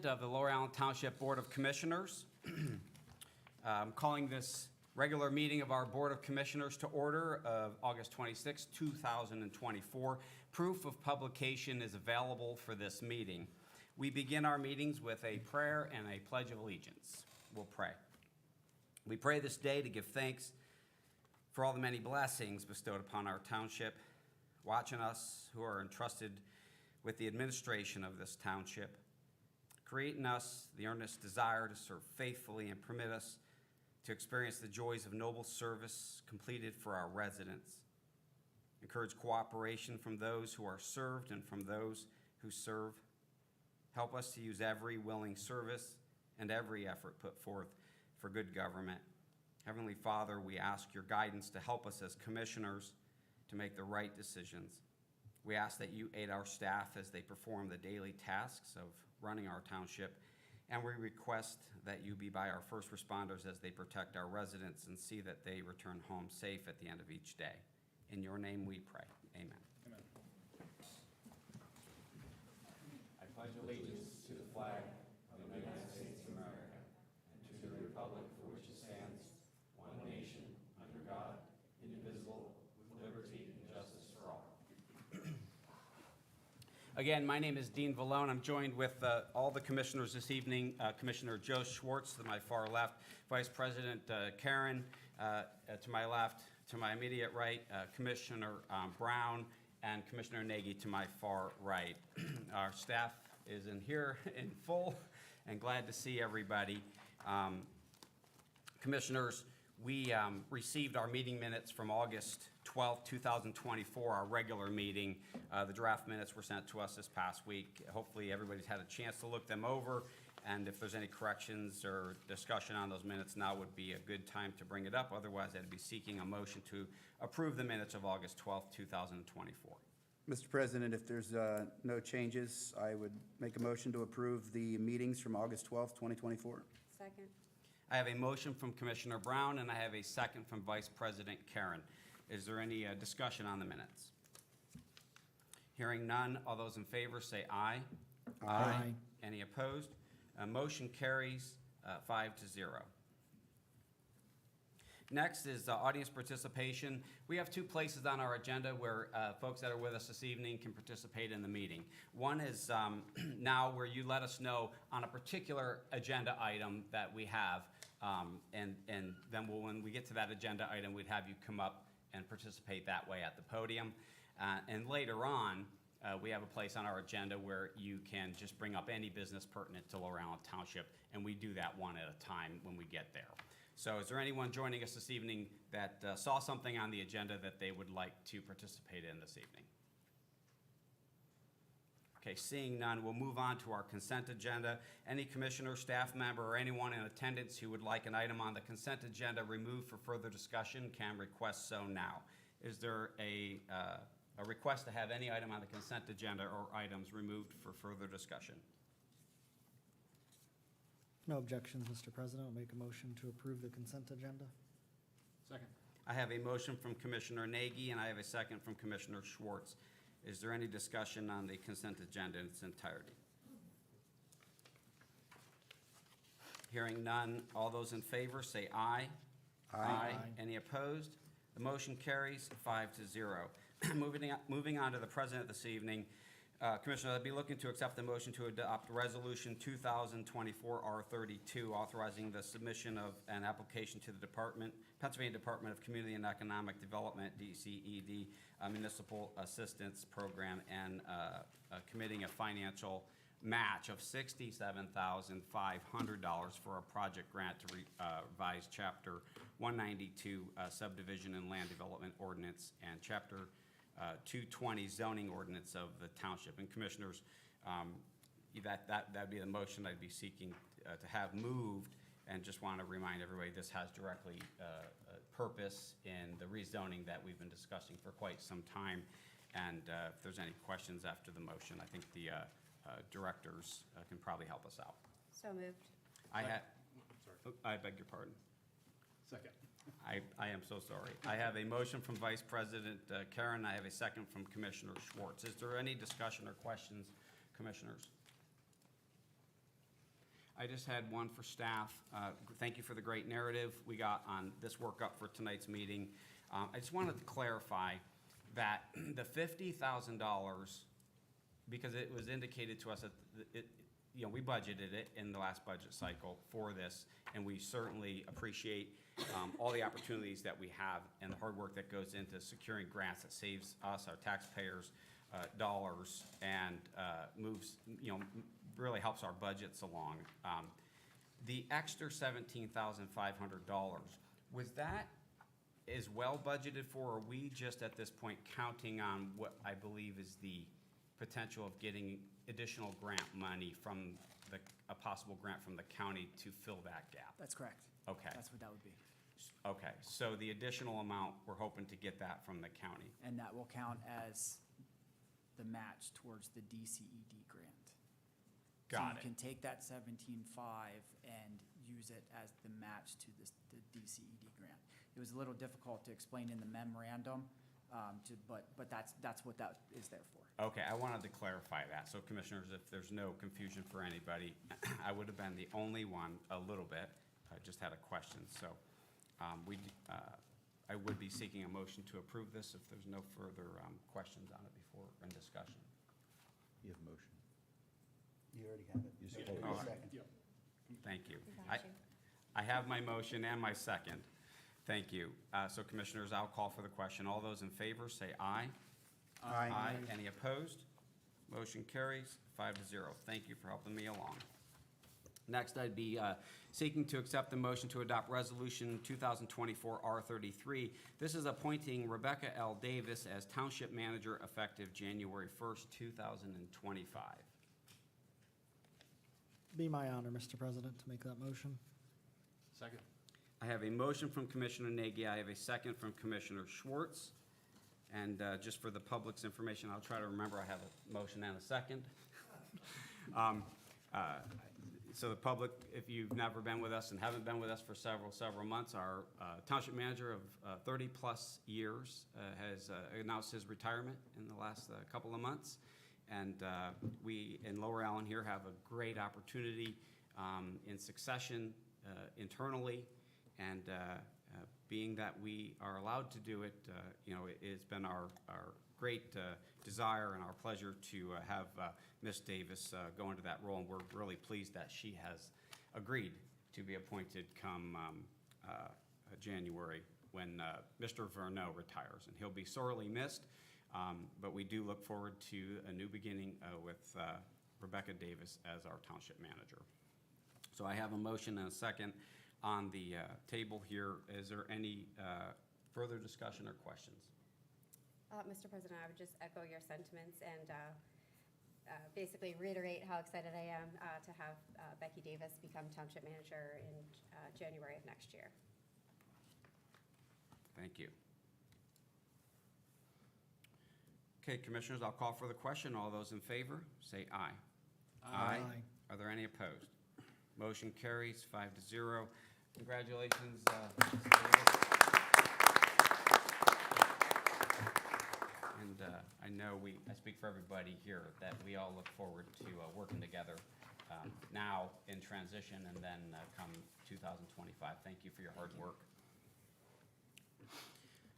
President of the Lower Allen Township Board of Commissioners. I'm calling this regular meeting of our Board of Commissioners to order of August 26, 2024. Proof of publication is available for this meeting. We begin our meetings with a prayer and a pledge of allegiance. We'll pray. We pray this day to give thanks for all the many blessings bestowed upon our township, watching us who are entrusted with the administration of this township. Create in us the earnest desire to serve faithfully and permit us to experience the joys of noble service completed for our residents. Encourage cooperation from those who are served and from those who serve. Help us to use every willing service and every effort put forth for good government. Heavenly Father, we ask your guidance to help us as commissioners to make the right decisions. We ask that you aid our staff as they perform the daily tasks of running our township, and we request that you be by our first responders as they protect our residents and see that they return home safe at the end of each day. In your name we pray. Amen. Amen. I pledge allegiance to the flag of the United States of America and to the republic for which it stands, one nation, under God, indivisible, with liberty and justice for all. Again, my name is Dean Vallone. I'm joined with all the commissioners this evening. Commissioner Joe Schwartz to my far left, Vice President Karen to my left, to my immediate right, Commissioner Brown, and Commissioner Nagy to my far right. Our staff is in here in full, and glad to see everybody. Commissioners, we received our meeting minutes from August 12, 2024, our regular meeting. The draft minutes were sent to us this past week. Hopefully everybody's had a chance to look them over, and if there's any corrections or discussion on those minutes, now would be a good time to bring it up. Otherwise, I'd be seeking a motion to approve the minutes of August 12, 2024. Mr. President, if there's no changes, I would make a motion to approve the meetings from August 12th, 2024. Second. I have a motion from Commissioner Brown, and I have a second from Vice President Karen. Is there any discussion on the minutes? Hearing none, all those in favor say aye. Aye. Any opposed? Motion carries 5-0. Next is audience participation. We have two places on our agenda where folks that are with us this evening can participate in the meeting. One is now where you let us know on a particular agenda item that we have, and then when we get to that agenda item, we'd have you come up and participate that way at the podium. And later on, we have a place on our agenda where you can just bring up any business pertinent to Lower Allen Township, and we do that one at a time when we get there. So is there anyone joining us this evening that saw something on the agenda that they would like to participate in this evening? Okay, seeing none, we'll move on to our consent agenda. Any commissioner, staff member, or anyone in attendance who would like an item on the consent agenda removed for further discussion can request so now. Is there a request to have any item on the consent agenda or items removed for further discussion? No objections, Mr. President. I'll make a motion to approve the consent agenda. Second. I have a motion from Commissioner Nagy, and I have a second from Commissioner Schwartz. Is there any discussion on the consent agenda in its entirety? Hearing none, all those in favor say aye. Aye. Any opposed? The motion carries 5-0. Moving on to the President this evening. Commissioner, I'd be looking to accept the motion to adopt Resolution 2024-R32, authorizing the submission of an application to the Pennsylvania Department of Community and Economic Development, DCED, Municipal Assistance Program, and committing a financial match of $67,500 for a project grant to revise Chapter 192 Subdivision and Land Development Ordinance and Chapter 220 zoning ordinance of the township. And commissioners, that'd be the motion I'd be seeking to have moved, and just want to remind everybody this has directly purpose in the rezoning that we've been discussing for quite some time. And if there's any questions after the motion, I think the directors can probably help us out. So moved. I Sorry. beg your pardon. Second. I am so sorry. I have a motion from Vice President Karen. I have a second from Commissioner Schwartz. Is there any discussion or questions, commissioners? I just had one for staff. Thank you for the great narrative we got on this workup for tonight's meeting. I just wanted to clarify that the $50,000, because it was indicated to us that we budgeted it in the last budget cycle for this, and we certainly appreciate all the opportunities that we have and the hard work that goes into securing grants that saves us, our taxpayers, dollars, and moves, really helps our budgets along. The extra $17,500, was that as well budgeted for, or are we just at this point counting on what I believe is the potential of getting additional grant money from a possible grant from the county to fill that gap? That's correct. Okay. That's what that would be. Okay, so the additional amount, we're hoping to get that from the county. And that will count as the match towards the DCED grant. So Got you it. can take that 17.5 and use it as the match to the DCED grant. It was a little difficult to explain in the memorandum, but that's what that is there for. Okay, I wanted to clarify that. So commissioners, if there's no confusion for anybody, I would have been the only one a little bit. I just had a question. So I would be seeking a motion to approve this if there's no further questions on it before in discussion. You have motion. You already have it. You Okay, spoke. All right. second. Yep. Thank you. Got you. I have my motion and my second. Thank you. So commissioners, I'll call for the question. All those in favor, say aye. Aye. Any opposed? Motion carries 5-0. Thank you for helping me along. Next, I'd be seeking to accept the motion to adopt Resolution 2024 R33. This is appointing Rebecca L. Davis as Township Manager effective January 1st, 2025. Be my honor, Mr. President, to make that motion. Second. I have a motion from Commissioner Nagy. I have a second from Commissioner Schwartz. And just for the public's information, I'll try to remember I have a motion and a second. So the public, if you've never been with us and haven't been with us for several months, our township manager of 30-plus years has announced his retirement in the last couple of months. And we in Lower Allen here have a great opportunity in succession internally. And being that we are allowed to do it, it's been our great desire and our pleasure to have Ms. Davis go into that role, and we're really pleased that she has agreed to be appointed come January when Mr. Verneau retires, and he'll be sorely missed, but we do look forward to a new beginning with Rebecca Davis as our township manager. So I have a motion and a second on the table here. Is there any further discussion or questions? Mr. President, I would just echo your sentiments and basically reiterate how excited I am to have Becky Davis become Township Manager in January of next year. Thank you. Okay, Commissioners, I'll call for the question. All those in favor, say aye. Are there any opposed? Motion carries 5-0. Congratulations, Ms. Davis. And I know I speak for everybody here, that we all look forward to working together now in transition and then come 2025. Thank you for your hard work.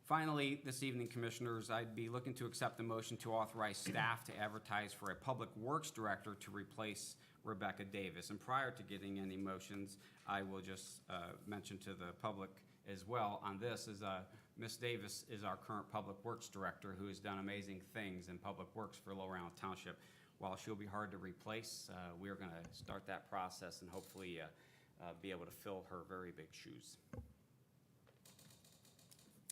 Finally, this evening, Commissioners, I'd be looking to accept the motion to authorize staff to advertise for a Public Works Director to replace Rebecca Davis. And prior to getting any motions, I will just mention to the public as well on this is Ms. Davis is our current Public Works Director who has done amazing things in Public Works for Lower Allen Township. While she'll be hard to replace, we are going to start that process and hopefully be able to fill her very big shoes.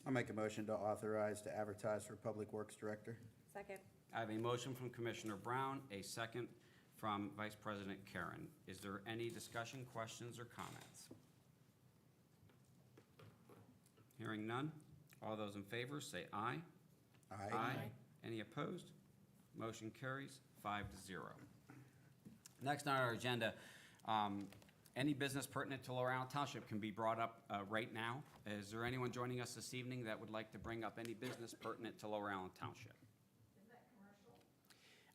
I'll make a motion to authorize to advertise for Public Works Director. Second. I have a motion from Commissioner Brown, a second from Vice President Karen. Is there any discussion, questions, or comments? Hearing none. All those in favor say aye. Any opposed? Motion carries 5-0. Next on our agenda, any business pertinent to Lower Allen Township can be brought up right now. Is there anyone joining us this evening that would like to bring up any business pertinent to Lower Allen Township? Is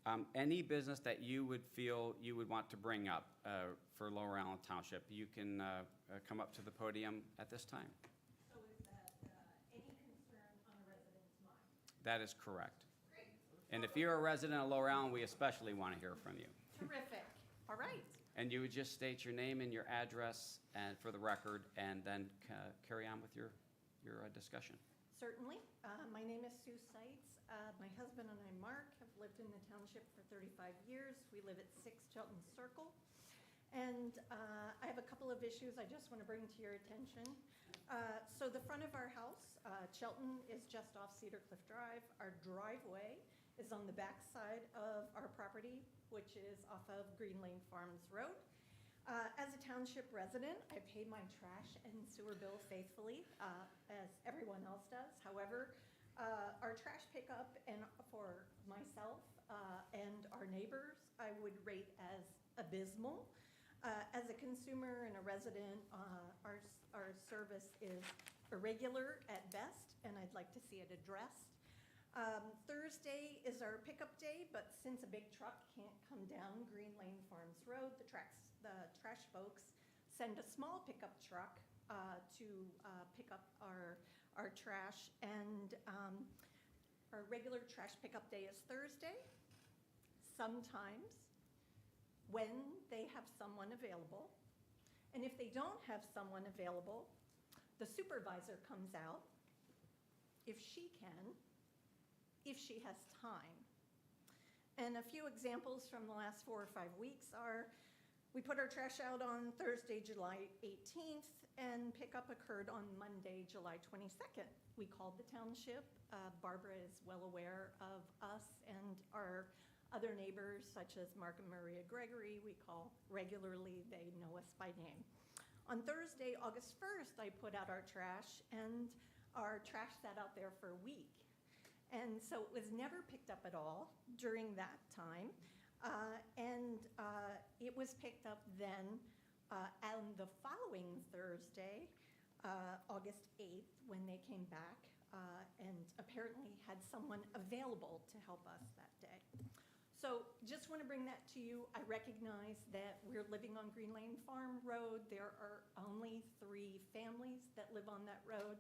that Any business that you would feel you would want to bring up for Lower Allen Township, you can come up to the podium at this time. So is that any concern on a resident's mind? That is correct. Great. And if you're a resident of Lower Allen, we especially want to hear from you. Terrific. All right. And you would just state your name and your address and for the record, and then carry on with your discussion. Certainly. My name is Sue Seitz. My husband and I, Mark, have lived in the township for 35 years. We live at 6 Chelton Circle. And I have a couple of issues I just want to bring to your attention. So the front of our house, Chelton, is just off Cedar Cliff Drive. Our driveway is on the back side of our property, which is off of Green Lane Farms Road. As a township resident, I pay my trash and sewer bill faithfully, as everyone else does. However, our trash pickup and for myself and our neighbors, I would rate as abysmal. As a consumer and a resident, our service is irregular at best, and I'd like to see it addressed. Thursday is our pickup day, but since a big truck can't come down Green Lane Farms Road, the trash folks send a small pickup truck to pick up our trash, and our regular trash pickup day is Thursday. Sometimes, when they have someone available, and if they don't have someone available, the supervisor comes out, if she can, if she has time. And a few examples from the last 4 or 5 weeks are, we put our trash out on Thursday, July 18th, and pickup occurred on Monday, July 22nd. We called the township. Barbara is well aware of us and our other neighbors, such as Mark and Maria Gregory. We call regularly. They know us by name. On Thursday, August 1st, I put out our trash, and our trash sat out there for a week. And so it was never picked up at all during that time. It was picked up then on the following Thursday, August 8th, when they came back and apparently had someone available to help us that day. So just want to bring that to you. I recognize that we're living on Green Lane Farm Road. There are only 3 families that live on that road.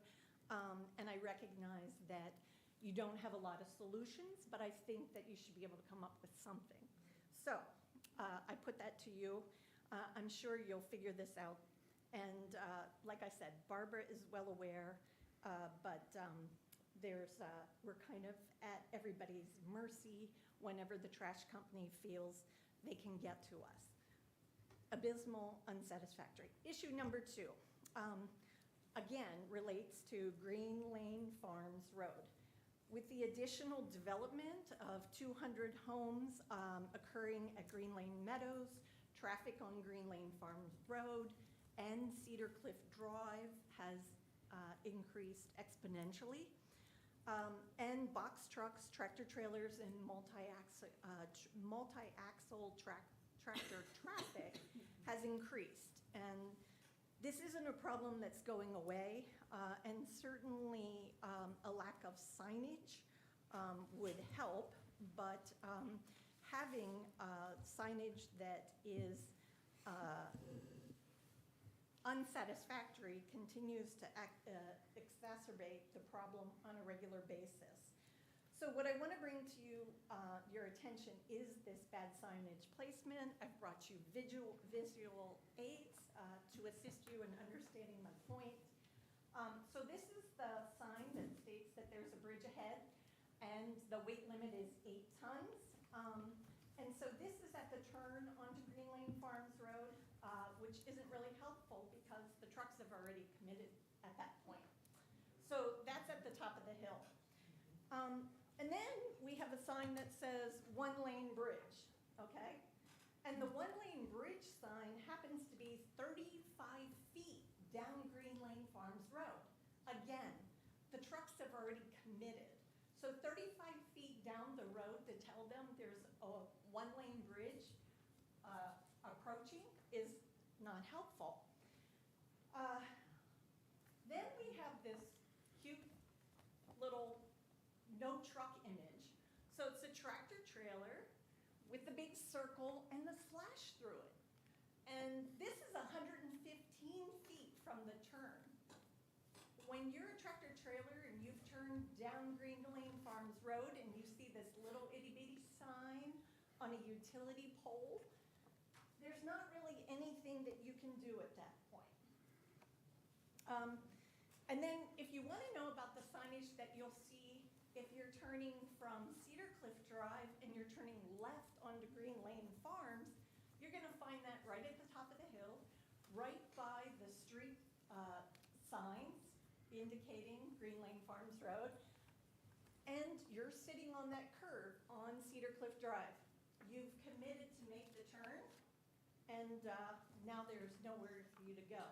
And I recognize that you don't have a lot of solutions, but I think that you should be able to come up with something. So I put that to you. I'm sure you'll figure this out. And like I said, Barbara is well aware, but we're kind of at everybody's mercy whenever the trash company feels they can get to us. Abysmal, unsatisfactory. Issue number 2, again, relates to Green Lane Farms Road. With the additional development of 200 homes occurring at Green Lane Meadows, traffic on Green Lane Farms Road and Cedar Cliff Drive has increased exponentially. And box trucks, tractor trailers, and multi-axle tractor traffic has increased. And this isn't a problem that's going away, and certainly a lack of signage would help, but having signage that is unsatisfactory continues to exacerbate the problem on a regular basis. So what I want to bring to you, your attention is this bad signage placement. I've brought you visual aids to assist you in understanding my point. So this is the sign that states that there's a bridge ahead and the weight limit is 8 tons. And so this is at the turn onto Green Lane Farms Road, which isn't really helpful because the trucks have already committed at that point. So that's at the top of the hill. And then we have a sign that says 1-lane bridge, okay? And the 1-lane bridge sign happens to be 35 feet down Green Lane Farms Road. Again, the trucks have already committed. So 35 feet down the road to tell them there's a 1-lane bridge approaching is not helpful. Then we have this cute little no truck image. So it's a tractor trailer with the big circle and the slash through it. And this is 115 feet from the turn. When you're a tractor trailer and you've turned down Green Lane Farms Road and you see this little itty bitty sign on a utility pole, there's not really anything that you can do at that point. And then if you want to know about the signage that you'll see if you're turning from Cedar Cliff Drive and you're turning left onto Green Lane Farms, you're going to find that right at the top of the hill, right by the street signs indicating Green Lane Farms Road. And you're sitting on that curve on Cedar Cliff Drive. You've committed to make the turn, and now there's nowhere for you to go.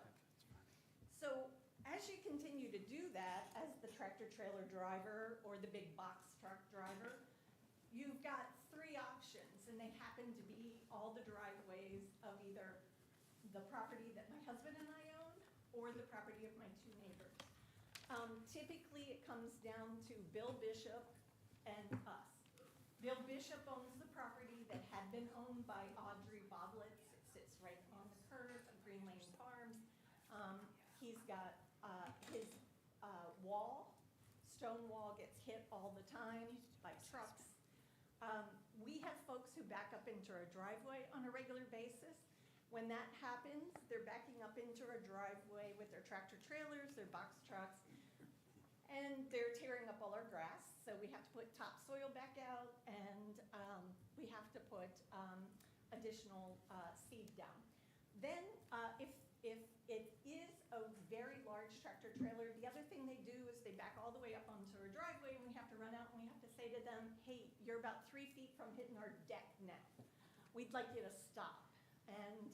So as you continue to do that, as the tractor trailer driver or the big box truck driver, you've got three options, and they happen to be all the driveways of either the property that my husband and I own or the property of my two neighbors. Typically, it comes down to Bill Bishop and us. Bill Bishop owns the property that had been owned by Audrey Boblitz. It sits right on the curve of Green Lane Farms. He's got his wall, stone wall gets hit all the time by trucks. We have folks who back up into our driveway on a regular basis. When that happens, they're backing up into our driveway with their tractor trailers, their box trucks, and they're tearing up all our grass. So we have to put topsoil back out, and we have to put additional seed down. Then if it is a very large tractor trailer, the other thing they do is they back all the way up onto our driveway, and we have to run out and we have to say to them, hey, you're about 3 feet from hitting our deck now. We'd like you to stop. And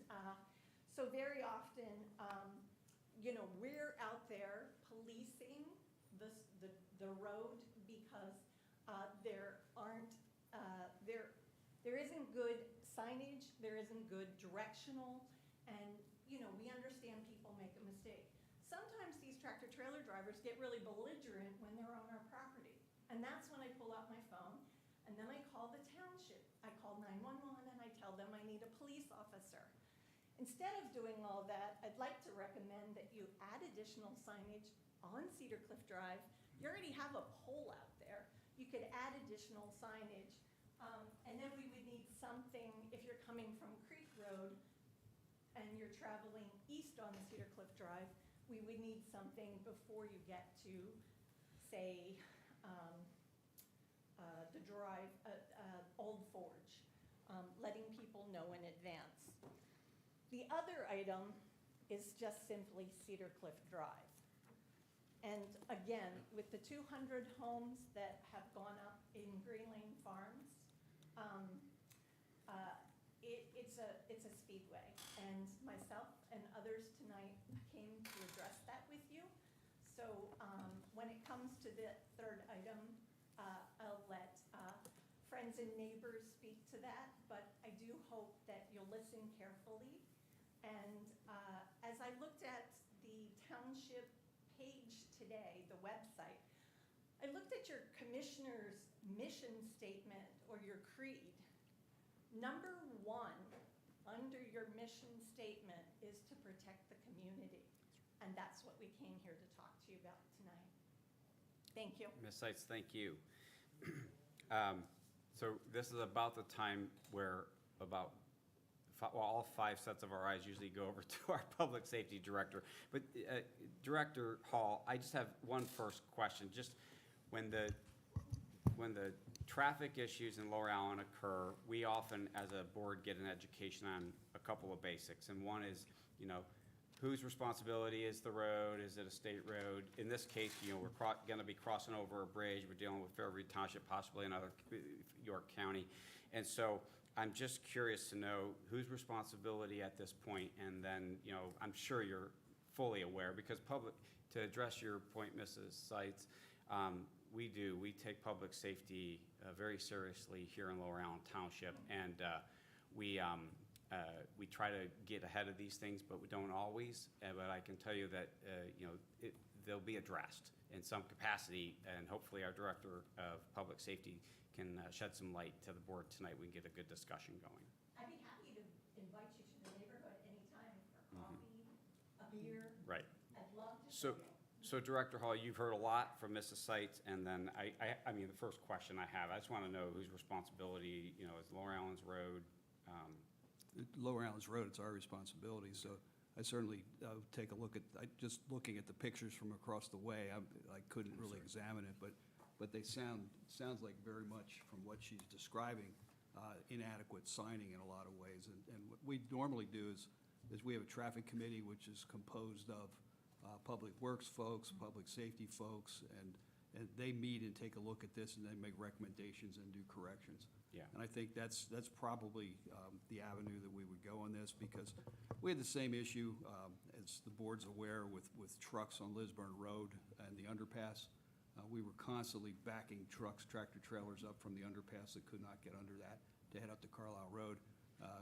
so very often, we're out there policing the road because there isn't good signage, there isn't good directional, and we understand people make a mistake. Sometimes these tractor trailer drivers get really belligerent when they're on our property, and that's when I pull out my phone, and then I call the township. I call 911 and I tell them I need a police officer. Instead of doing all that, I'd like to recommend that you add additional signage on Cedar Cliff Drive. You already have a pole out there. You could add additional signage. And then we would need something, if you're coming from Creek Road and you're traveling east on Cedar Cliff Drive, we would need something before you get to, say, the drive, Old Forge, letting people know in advance. The other item is just simply Cedar Cliff Drive. And again, with the 200 homes that have gone up in Green Lane Farms, it's a speedway. And myself and others tonight came to address that with you. So when it comes to the third item, I'll let friends and neighbors speak to that, but I do hope that you'll listen carefully. And as I looked at the township page today, the website, I looked at your commissioner's mission statement or your creed. Number 1 under your mission statement is to protect the community. And that's what we came here to talk to you about tonight. Thank you. Ms. Seitz, thank you. So this is about the time where all 5 sets of our eyes usually go over to our public safety director. But Director Hall, I just have one first question. Just when the traffic issues in Lower Allen occur, we often, as a board, get an education on a couple of basics. And one is, whose responsibility is the road? Is it a state road? In this case, we're going to be crossing over a bridge. We're dealing with Fairview Township, possibly another York County. And so I'm just curious to know whose responsibility at this point, and then, I'm sure you're fully aware, because to address your point, Mrs. Seitz, we take public safety very seriously here in Lower Allen Township, and we try to get ahead of these things, but we don't always. But I can tell you that they'll be addressed in some capacity, and hopefully our Director of Public Safety can shed some light to the board tonight. We can get a good discussion going. I'd be happy to invite you to the neighborhood anytime for coffee, a beer. Right. I'd love to. So, so Director Hall, you've heard a lot from Mrs. Seitz, and then I mean, the first question I have, I just want to know whose responsibility, you know, is Lower Allen's Road? Lower Allen's Road, it's our responsibility, so I certainly take a look at, just looking at the pictures from across the way, I couldn't really examine it, but they sounds like very much from what she's describing, inadequate signing in a lot of ways. And what we normally do is we have a traffic committee which is composed of public works folks, public safety folks, and they meet and take a look at this and then make recommendations and do corrections. Yeah. And I think that's probably the avenue that we would go on this, because we had the same issue, as the board's aware, with trucks on Lisburn Road and the underpass. We were constantly backing trucks, tractor trailers up from the underpass that could not get under that to head up to Carlisle Road.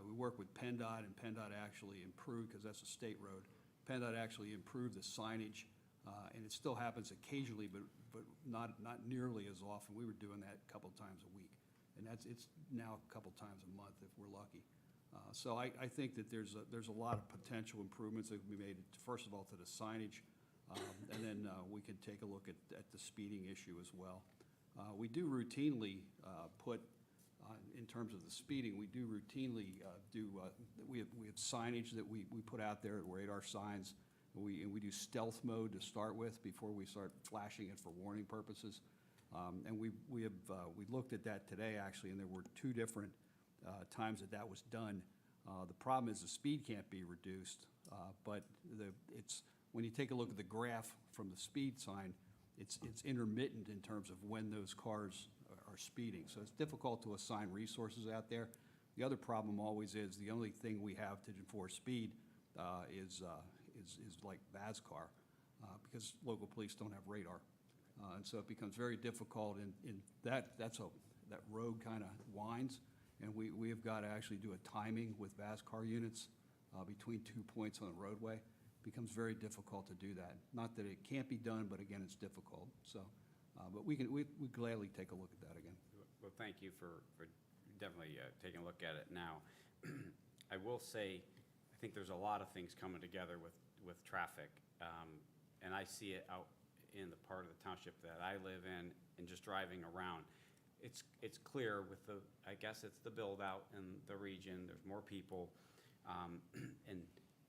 We worked with PennDOT, and PennDOT actually improved, because that's a state road. PennDOT actually improved the signage, and it still happens occasionally, but not nearly as often. We were doing that a couple times a week. And it's now a couple times a month if we're lucky. So I think that there's a lot of potential improvements that can be made, first of all, to the signage, and then we could take a look at the speeding issue as well. We do routinely put, in terms of the speeding, we do routinely we have signage that we put out there, radar signs, and we do stealth mode to start with before we start flashing it for warning purposes. And we looked at that today, actually, and there were 2 different times that was done. The problem is the speed can't be reduced, but when you take a look at the graph from the speed sign, it's intermittent in terms of when those cars are speeding. So it's difficult to assign resources out there. The other problem always is the only thing we have to enforce speed is like VASCAR, because local police don't have radar. And so it becomes very difficult in that road kind of winds, and we have got to actually do a timing with VASCAR units between 2 points on the roadway. It becomes very difficult to do that. Not that it can't be done, but again, it's difficult. So, but we gladly take a look at that again. Well, thank you for definitely taking a look at it now. I will say, I think there's a lot of things coming together with traffic, and I see it out in the part of the township that I live in, and just driving around. It's clear with I guess it's the build out in the region, there's more people, and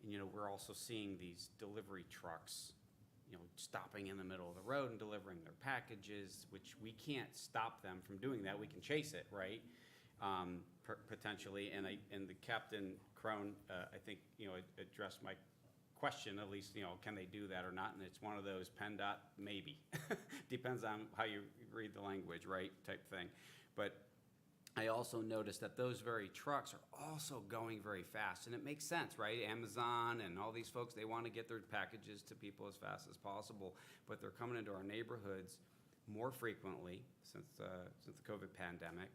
you know, we're also seeing these delivery trucks, you know, stopping in the middle of the road and delivering their packages, which we can't stop them from doing that. We can chase it, right? Potentially, and the Captain Crone, I think, you know, addressed my question, at least, you know, can they do that or not? And it's one of those PennDOT maybe. Depends on how you read the language, right, type thing. But I also noticed that those very trucks are also going very fast, and it makes sense, right? Amazon and all these folks, they want to get their packages to people as fast as possible, but they're coming into our neighborhoods more frequently since the COVID pandemic.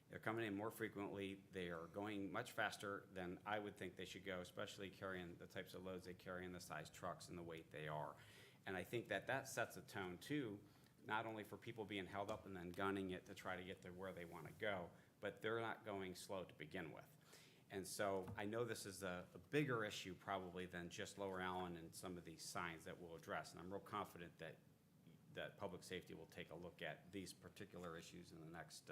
They're coming in more frequently. They are going much faster than I would think they should go, especially carrying the types of loads they carry in the size trucks and the weight they are. And I think that sets a tone too, not only for people being held up and then gunning it to try to get to where they want to go, but they're not going slow to begin with. And so I know this is a bigger issue probably than just Lower Allen and some of these signs that we'll address. And I'm real confident that public safety will take a look at these particular issues in the next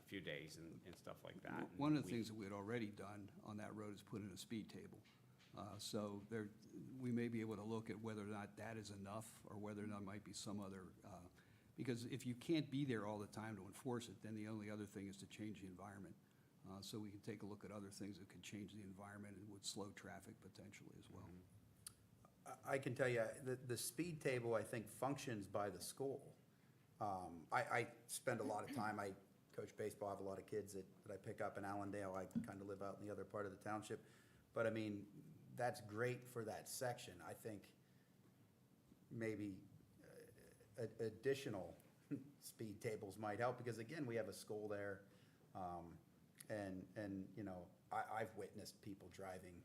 few days and stuff like that. One of the things that we had already done on that road is put in a speed table. So we may be able to look at whether or not that is enough, or whether or not might be some other, because if you can't be there all the time to enforce it, then the only other thing is to change the environment. So we can take a look at other things that could change the environment and would slow traffic potentially as well. I can tell you, the speed table, I think, functions by the school. I spend a lot of time, I coach baseball, I have a lot of kids that I pick up in Allendale. I kind of live out in the other part of the township. But I mean, that's great for that section. I think maybe additional speed tables might help, because again, we have a school there. And you know, I've witnessed people driving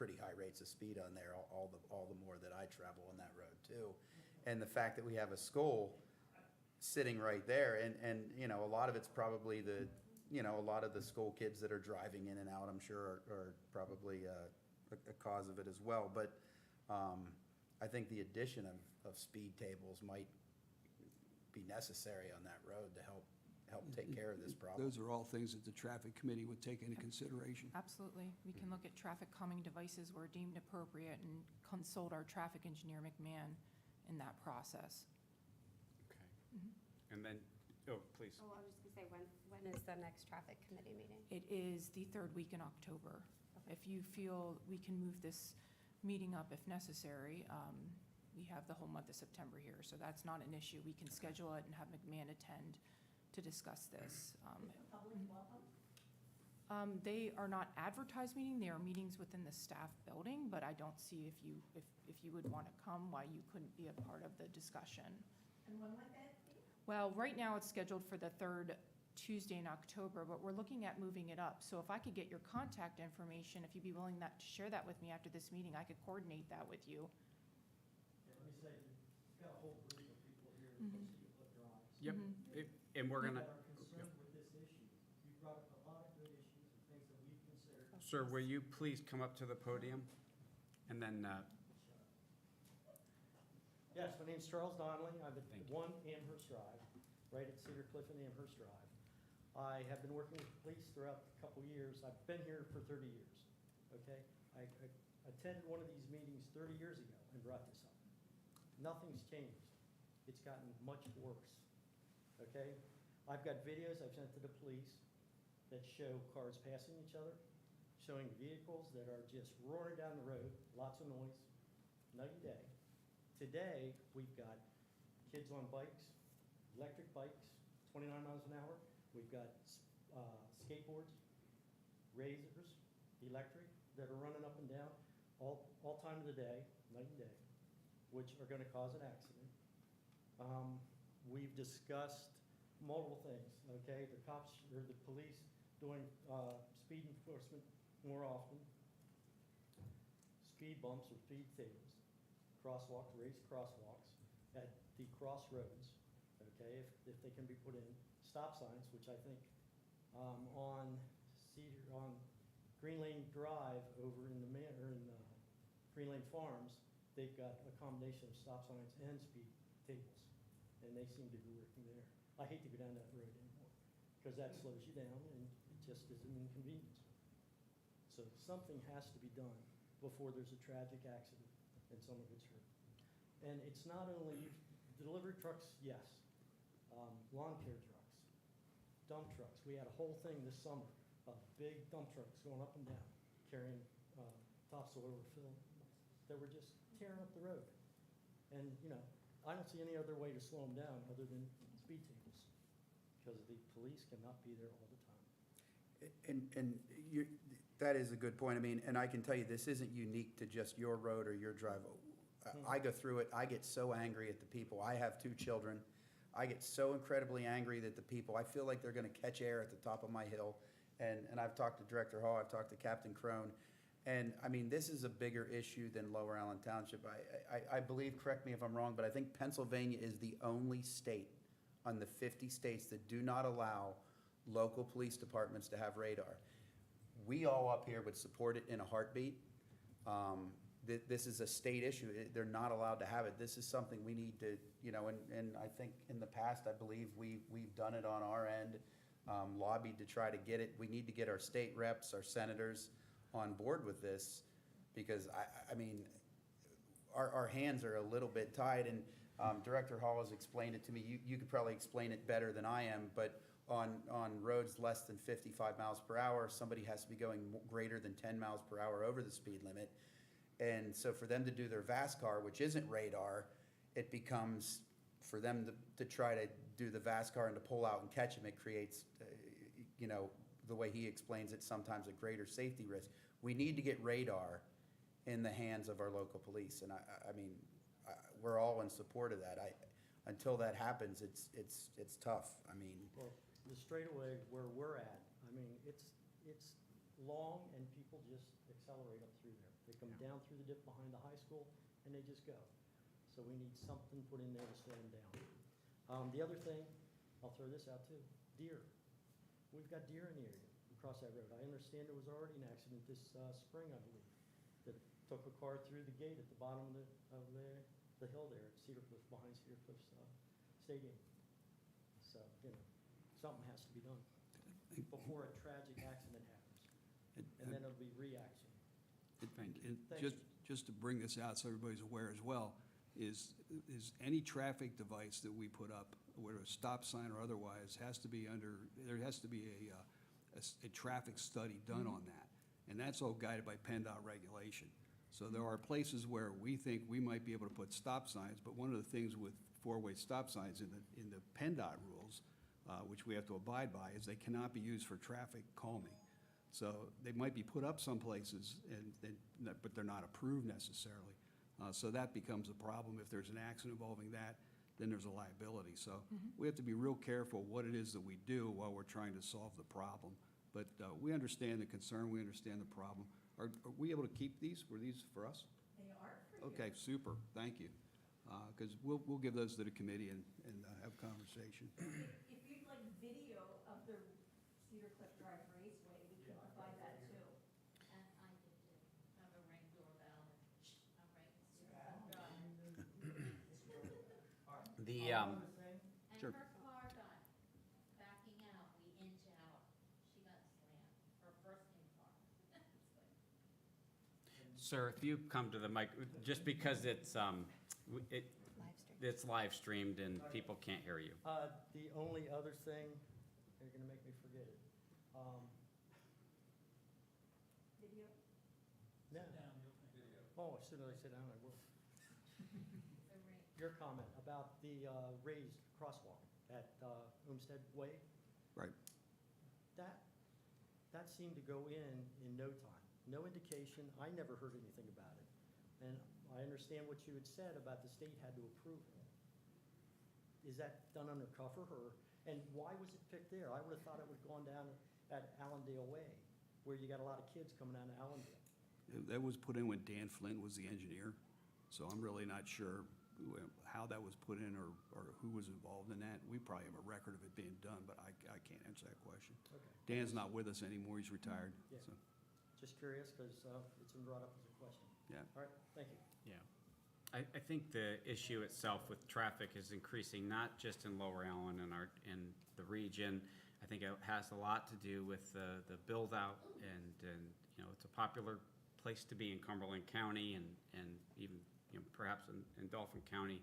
pretty high rates of speed on there, all the more that I travel on that road too. And the fact that we have a school sitting right there, and, you know, a lot of it's probably a lot of the school kids that are driving in and out, I'm sure are probably a cause of it as well. But I think the addition of speed tables might be necessary on that road to help take care of this problem. Those are all things that the traffic committee would take into consideration. Absolutely. We can look at traffic calming devices where deemed appropriate and consult our traffic engineer, McMahon, in that process. Okay. Mhm. And then, oh, please. Oh, I was just gonna say, when is the next traffic committee meeting? It is the third week in October. If you feel we can move this meeting up if necessary, we have the whole month of September here, so that's not an issue. We can schedule it and have McMahon attend to discuss this. Public welcome? They are not advertised meeting, they are meetings within the staff building, but I don't see if you would want to come, why you couldn't be a part of the discussion. And when might that be? Well, right now it's scheduled for the third Tuesday in October, but we're looking at moving it up. So if I could get your contact information, if you'd be willing to share that with me after this meeting, I could coordinate that with you. Yeah, let me say, you've got a whole group of people here Mhm. that see the drives. Yep, Mhm. and we're gonna, That are concerned with this issue. You brought up a lot of good issues and things that we've considered. sir, will you please come up to the podium? And then, Yes, my name's Charles Donnelly. I'm at Thank you. 1 Amherst Drive, right at Cedar Cliff and Amherst Drive. I have been working with police throughout a couple years. I've been here for 30 years, okay? I attended one of these meetings 30 years ago and brought this up. Nothing's changed. It's gotten much worse, okay? I've got videos I've sent to the police that show cars passing each other, showing vehicles that are just roaring down the road, lots of noise, night and day. Today, we've got kids on bikes, electric bikes, 29 miles an hour. We've got skateboards, razors, electric, that are running up and down all time of the day, night and day, which are gonna cause an accident. We've discussed multiple things, okay? The cops, or the police doing speed enforcement more often, speed bumps or speed tables, crosswalks, raised crosswalks at the crossroads, okay, if they can be put in, stop signs, which I think on Green Lane Drive over in Green Lane Farms, they've got a combination of stop signs and speed tables, and they seem to be working there. I hate to go down that road anymore, because that slows you down and it just is an inconvenience. So something has to be done before there's a tragic accident and someone gets hurt. And it's not only delivery trucks, yes, lawn care trucks, dump trucks. We had a whole thing this summer of big dump trucks going up and down, carrying topsoil or fill that were just tearing up the road. And, you know, I don't see any other way to slow them down other than speed tables, because the police cannot be there all the time. And that is a good point. I mean, and I can tell you, this isn't unique to just your road or your drive. I go through it, I get so angry at the people. I have 2 children. I get so incredibly angry that the people, I feel like they're gonna catch air at the top of my hill. And I've talked to Director Hall, I've talked to Captain Crone. And, I mean, this is a bigger issue than Lower Allen Township. I believe, correct me if I'm wrong, but I think Pennsylvania is the only state on the 50 states that do not allow local police departments to have radar. We all up here would support it in a heartbeat. This is a state issue. They're not allowed to have it. This is something we need to, you know, and I think in the past, I believe we've done it on our end, lobbied to try to get it. We need to get our state reps, our senators on board with this, because I mean, our hands are a little bit tied, and Director Hall has explained it to me. You could probably explain it better than I am, but on roads less than 55 miles per hour, somebody has to be going greater than 10 miles per hour over the speed limit. And so for them to do their VASCAR, which isn't radar, it becomes, for them to try to do the VASCAR and to pull out and catch them, it creates, you know, the way he explains it, sometimes a greater safety risk. We need to get radar in the hands of our local police, and I mean, we're all in support of that. Until that happens, it's tough. I mean, Well, the straightaway where we're at, I mean, it's long and people just accelerate up through there. They come down through the dip behind the high school, and they just go. So we need something put in there to slow them down. The other thing, I'll throw this out too, deer. We've got deer in the area across that road. I understand there was already an accident this spring, I believe, that took a car through the gate at the bottom of the hill there at Cedar Cliff, behind Cedar Cliffs Stadium. So, something has to be done before a tragic accident happens. And then it'll be reaction. And Thank you. just to bring this out so everybody's aware as well, is any traffic device that we put up, whether a stop sign or otherwise, there has to be a traffic study done on that. And that's all guided by PennDOT regulation. So there are places where we think we might be able to put stop signs, but one of the things with four-way stop signs in the PennDOT rules, which we have to abide by, is they cannot be used for traffic calming. So they might be put up some places, but they're not approved necessarily. So that becomes a problem. If there's an accident involving that, then there's a liability. So we have to be real careful what it is that we do while we're trying to solve the problem. But we understand the concern, we understand the problem. Are we able to keep these? Were these for us? They are for you. Okay, super, thank you. Because we'll give those to the committee and have conversation. If you'd like video of the Cedar Cliff Drive Raceway, we can provide that too. And I did too. Have a Ring doorbell and The, And Sure. her car got backing out, we inch out, she got slammed, her first new car. Sir, if you come to the mic, just because it's live streamed and people can't hear you. The only other thing, you're gonna make me forget it. Video? No. Oh, as soon as I sit down, I will. The ring. Your comment about the raised crosswalk at Olmsted Way, Right. that seemed to go in no time. No indication, I never heard anything about it. And I understand what you had said about the state had to approve it. Is that done undercover, and why was it picked there? I would have thought it would have gone down at Allendale Way, where you got a lot of kids coming down to Allendale. That was put in when Dan Flint was the engineer, so I'm really not sure how that was put in or who was involved in that. We probably have a record of it being done, but I can't answer that question. Okay. Dan's not with us anymore, he's retired, Yeah. so, Just curious, because it's been brought up as a question. yeah. All right, thank you. Yeah. I think the issue itself with traffic is increasing, not just in Lower Allen and in the region. I think it has a lot to do with the build-out and it's a popular place to be in Cumberland County and even, perhaps in Dauphin County.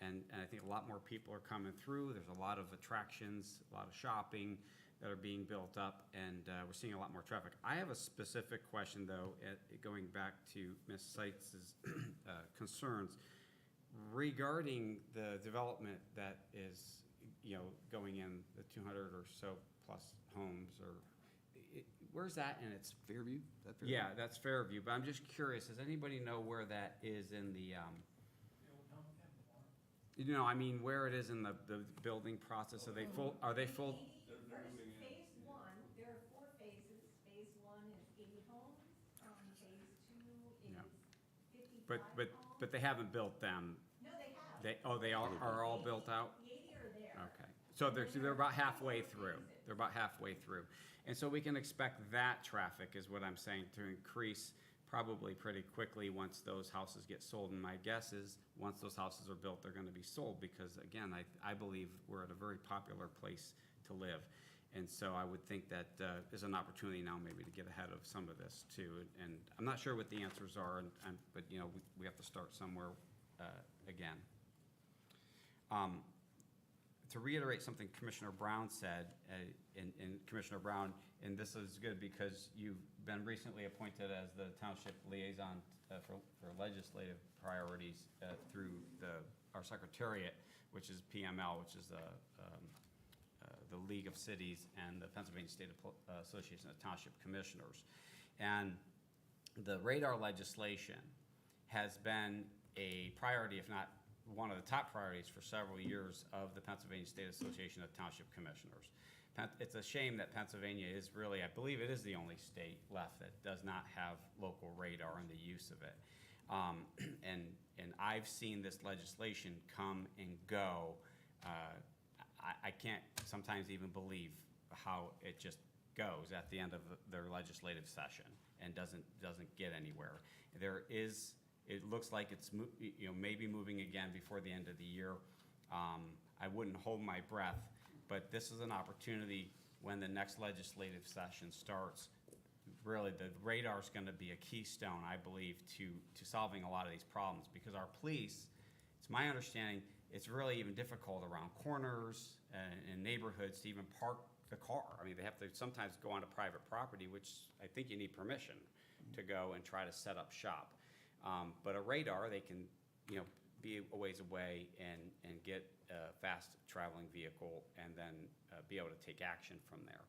And I think a lot more people are coming through. There's a lot of attractions, a lot of shopping that are being built up, and we're seeing a lot more traffic. I have a specific question, though, going back to Ms. Seitz's concerns regarding the development that is, going in the 200 or so plus homes, or where's that in its? Fairview? Is that Fairview? Yeah, that's Fairview, but I'm just curious, does anybody know where that is in the, I mean, where it is in the building process? Are they full? Phase one, there are 4 phases. Phase one is 80 homes. Phase two Yeah. is 55 homes. But they haven't built them. No, they have. They are all built out? The 80 are there. Okay, so they're about halfway through. They're about halfway through. And so we can expect that traffic, is what I'm saying, to increase probably pretty quickly once those houses get sold. And my guess is, once those houses are built, they're gonna be sold, because again, I believe we're at a very popular place to live. And so I would think that there's an opportunity now maybe to get ahead of some of this too. And I'm not sure what the answers are, but we have to start somewhere again. To reiterate something Commissioner Brown said, and Commissioner Brown, and this is good because you've been recently appointed as the Township Liaison for legislative priorities through our Secretariat, which is PML, which is the League of Cities and the Pennsylvania State Association of Township Commissioners. And the radar legislation has been a priority, if not one of the top priorities for several years of the Pennsylvania State Association of Township Commissioners. it's a shame that Pennsylvania is really, I believe it is the only state left that does not have local radar and the use of it. And I've seen this legislation come and go. I can't sometimes even believe how it just goes at the end of their legislative session and doesn't get anywhere. It looks like it's maybe moving again before the end of the year. I wouldn't hold my breath, but this is an opportunity when the next legislative session starts. Really, the radar is going to be a keystone, I believe, to solving a lot of these problems, because our police, it's my understanding, it's really even difficult around corners and neighborhoods to even park the car. I mean, they have to sometimes go onto private property, which I think you need permission to go and try to set up shop. But a radar, they can, be a ways away and get a fast traveling vehicle and then be able to take action from there.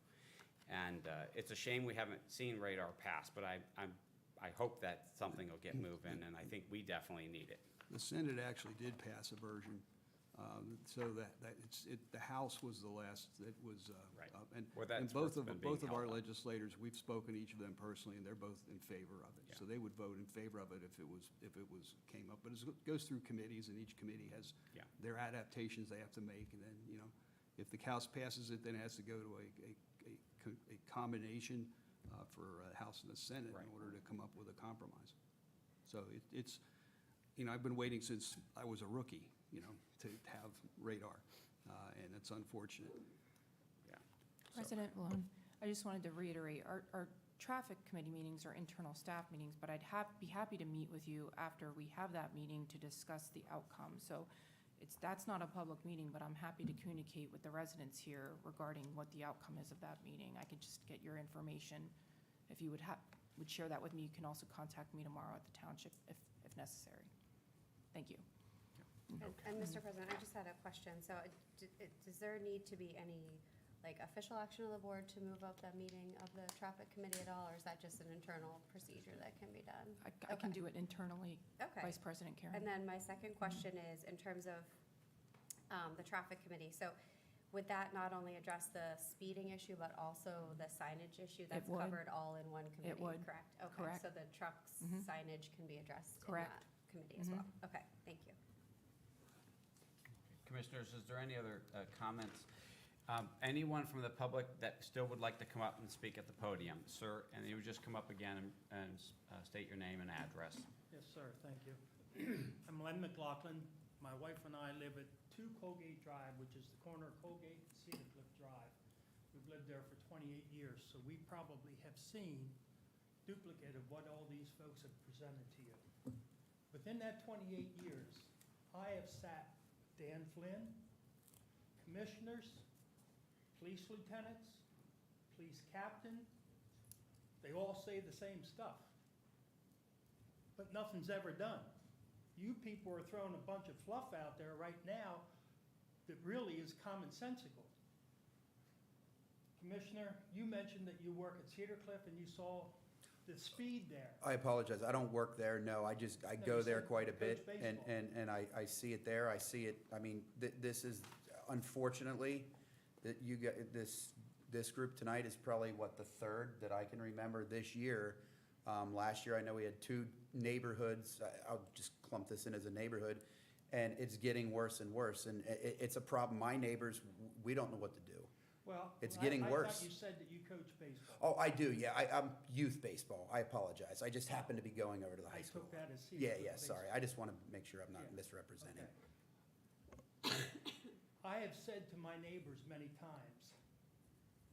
And it's a shame we haven't seen radar pass, but I hope that something will get moving, and I think we definitely need it. The Senate actually did pass a version, so that the House was the last that was Right. up. And Well, that's both what's of been being our held up. legislators, we've spoken to each of them personally, and they're both in favor of it. Yeah. So they would vote in favor of it if it came up. But it goes through committees, and each committee has Yeah. their adaptations they have to make. And then, if the House passes it, then it has to go to a combination for House and the Senate Right. in order to come up with a compromise. So it's, I've been waiting since I was a rookie, to have radar, and it's unfortunate. Yeah. President Malone, I just wanted to reiterate, our traffic committee meetings are internal staff meetings, but I'd be happy to meet with you after we have that meeting to discuss the outcome. So that's not a public meeting, but I'm happy to communicate with the residents here regarding what the outcome is of that meeting. I could just get your information. If you would share that with me, you can also contact me tomorrow at the township if necessary. Thank you. And Mr. President, I just had a question. So does there need to be any, official action of the board to move up that meeting of the traffic committee at all, or is that just an internal procedure that can be done? I can do it internally, Okay. Vice President Karen. And then my second question is, in terms of the traffic committee, so would that not only address the speeding issue, but also the signage issue that's would. covered all in one committee? would. Correct? Okay, Correct. so the trucks Mhm. signage can be addressed in Correct. that committee as Mhm. well? Okay, thank you. Commissioners, is there any other comments? Anyone from the public that still would like to come up and speak at the podium? Sir, and you would just come up again and state your name and address. Yes, sir, thank you. I'm Len McLaughlin. My wife and I live at 2 Colgate Drive, which is the corner of Colgate and Cedar Cliff Drive. We've lived there for 28 years, so we probably have seen duplicate of what all these folks have presented to you. Within that 28 years, I have sat Dan Flynn, commissioners, police lieutenants, police captain. They all say the same stuff, but nothing's ever done. You people are throwing a bunch of fluff out there right now that really is commonsensical. Commissioner, you mentioned that you work at Cedar Cliff and you saw the speed there. I apologize, I don't work there, no, I No, go you there said quite a coach bit, baseball. and I see it there, I see it, I mean, this is, unfortunately, that you get, this group tonight is probably, the third that I can remember this year. Last year, I know we had 2 neighborhoods, I'll just clump this in as a neighborhood, and it's getting worse and worse, and it's a problem, my neighbors, we don't know what to do. Well, It's getting I worse. thought you said that you coach baseball. Oh, I do, yeah, I'm youth baseball, I apologize, I just happened to be going over to the I high school. took that as Cedar Yeah, Cliff yeah, sorry, baseball. I just want to make sure I'm not Yeah. misrepresenting. Okay. I have said to my neighbors many times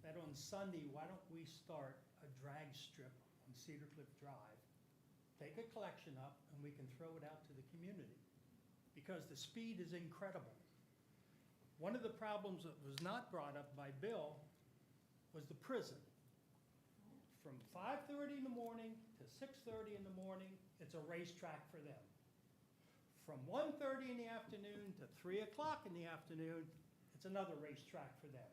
that on Sunday, why don't we start a drag strip on Cedar Cliff Drive, take a collection up, and we can throw it out to the community, because the speed is incredible. One of the problems that was not brought up by Bill was the prison. From 5:30 in the morning to 6:30 in the morning, it's a racetrack for them. From 1:30 in the afternoon to 3 o'clock in the afternoon, it's another racetrack for them.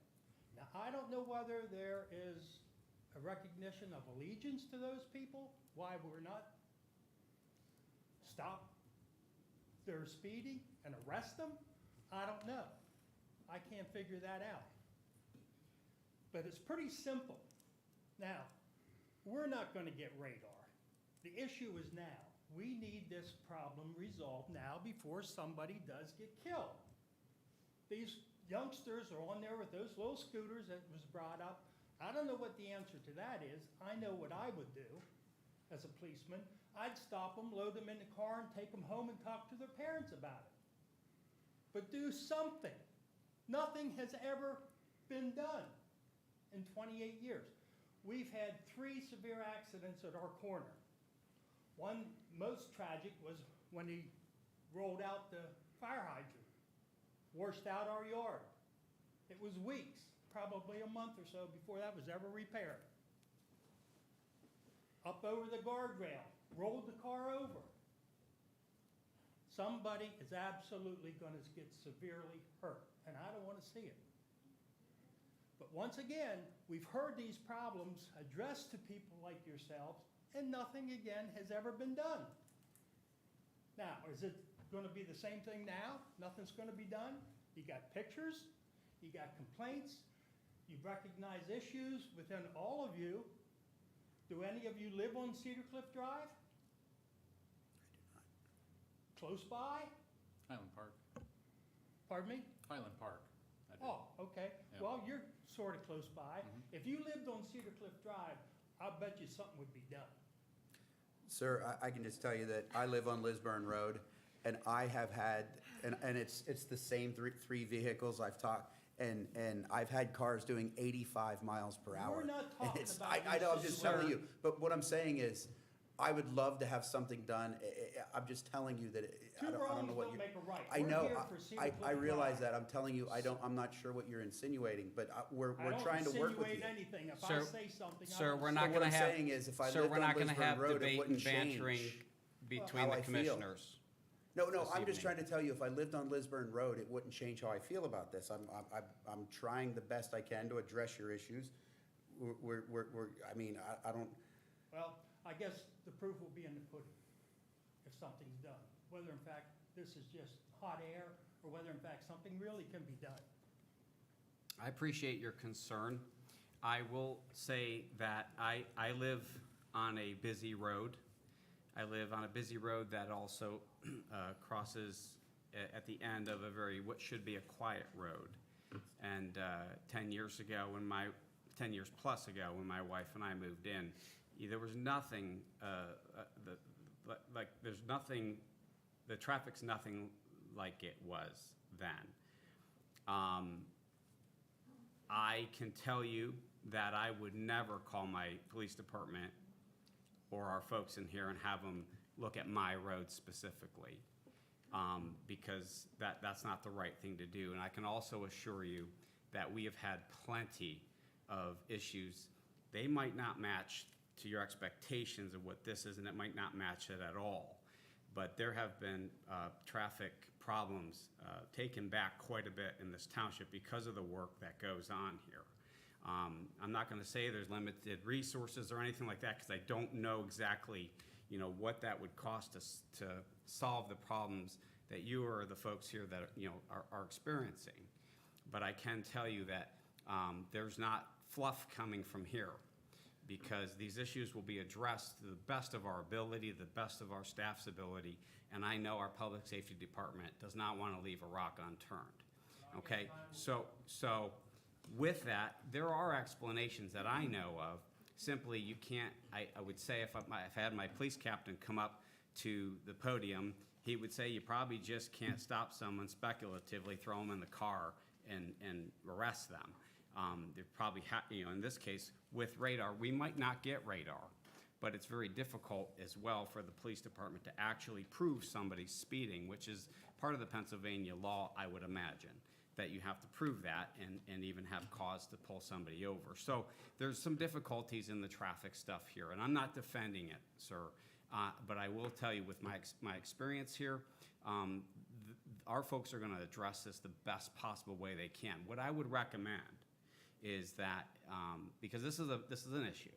Now, I don't know whether there is a recognition of allegiance to those people, why we're not stop their speeding and arrest them. I don't know. I can't figure that out. But it's pretty simple. Now, we're not gonna get radar. The issue is now. We need this problem resolved now before somebody does get killed. These youngsters are on there with those little scooters that was brought up. I don't know what the answer to that is. I know what I would do as a policeman. I'd stop them, load them in the car, and take them home and talk to their parents about it. But do something. Nothing has ever been done in 28 years. We've had 3 severe accidents at our corner. One most tragic was when he rolled out the fire hydrant, washed out our yard. It was weeks, probably a month or so before that was ever repaired. Up over the guardrail, rolled the car over. Somebody is absolutely going to get severely hurt, and I don't want to see it. But once again, we've heard these problems addressed to people like yourselves, and nothing again has ever been done. Now, is it going to be the same thing now? Nothing's going to be done? You got pictures, you got complaints, you recognize issues within all of you. Do any of you live on Cedar Cliff Drive? Close by? Highland Park. Pardon me? Highland Park. I do. Oh, okay. Yeah. Well, you're sort of close by. If you lived on Cedar Cliff Drive, I'll bet you something would be done. Sir, I can just tell you that I live on Lisburn Road, and I have had, and it's the same three vehicles I've talked, and I've had cars doing 85 miles per hour. We're not And talking it's- about I know, I'm this, just sir. telling you, but what I'm saying is, I would love to have something done. I'm just telling you that, I Two don't wrongs know what don't you're. make a right. I We're know, here for Cedar I Cliff realize Drive. that, I'm telling you, I'm not sure what you're insinuating, but we're I don't trying to work with you. insinuate anything. If I Sir- say something, I Sir, don't we're say not So what gonna I'm have, saying is, if I sir, lived we're on not gonna Lisburn have Road, it debate and wouldn't bantering change between how the I feel. commissioners. No, this I'm just evening. trying to tell you, if I lived on Lisburn Road, it wouldn't change how I feel about this. I'm trying the best I can to address your issues. I mean, I don't, Well, I guess the proof will be in the pudding if something's done. Whether in fact this is just hot air or whether in fact something really can be done. I appreciate your concern. I will say that I live on a busy road. I live on a busy road that also crosses at the end of what should be a quiet road. And 10 years ago, 10 years plus ago, when my wife and I moved in, there was nothing, there's nothing, the traffic's nothing like it was then. I can tell you that I would never call my police department or our folks in here and have them look at my road specifically, because that's not the right thing to do. And I can also assure you that we have had plenty of issues. They might not match to your expectations of what this is, and it might not match it at all. But there have been traffic problems taken back quite a bit in this township because of the work that goes on here. I'm not going to say there's limited resources or anything like that, because I don't know exactly, what that would cost us to solve the problems that you or the folks here that, are experiencing. But I can tell you that there's not fluff coming from here, because these issues will be addressed to the best of our ability, the best of our staff's ability, and I know our public safety department does not want to leave a rock unturned. Okay, so with that, there are explanations that I know of. Simply, you can't, I would say if I had my police captain come up to the podium, he would say you probably just can't stop someone speculatively, throw them in the car and arrest them. They're probably, in this case, with radar, we might not get radar, but it's very difficult as well for the police department to actually prove somebody's speeding, which is part of the Pennsylvania law, I would imagine, that you have to prove that and even have cause to pull somebody over. So there's some difficulties in the traffic stuff here, and I'm not defending it, sir, but I will tell you with my experience here, our folks are going to address this the best possible way they can. What I would recommend is that, because this is an issue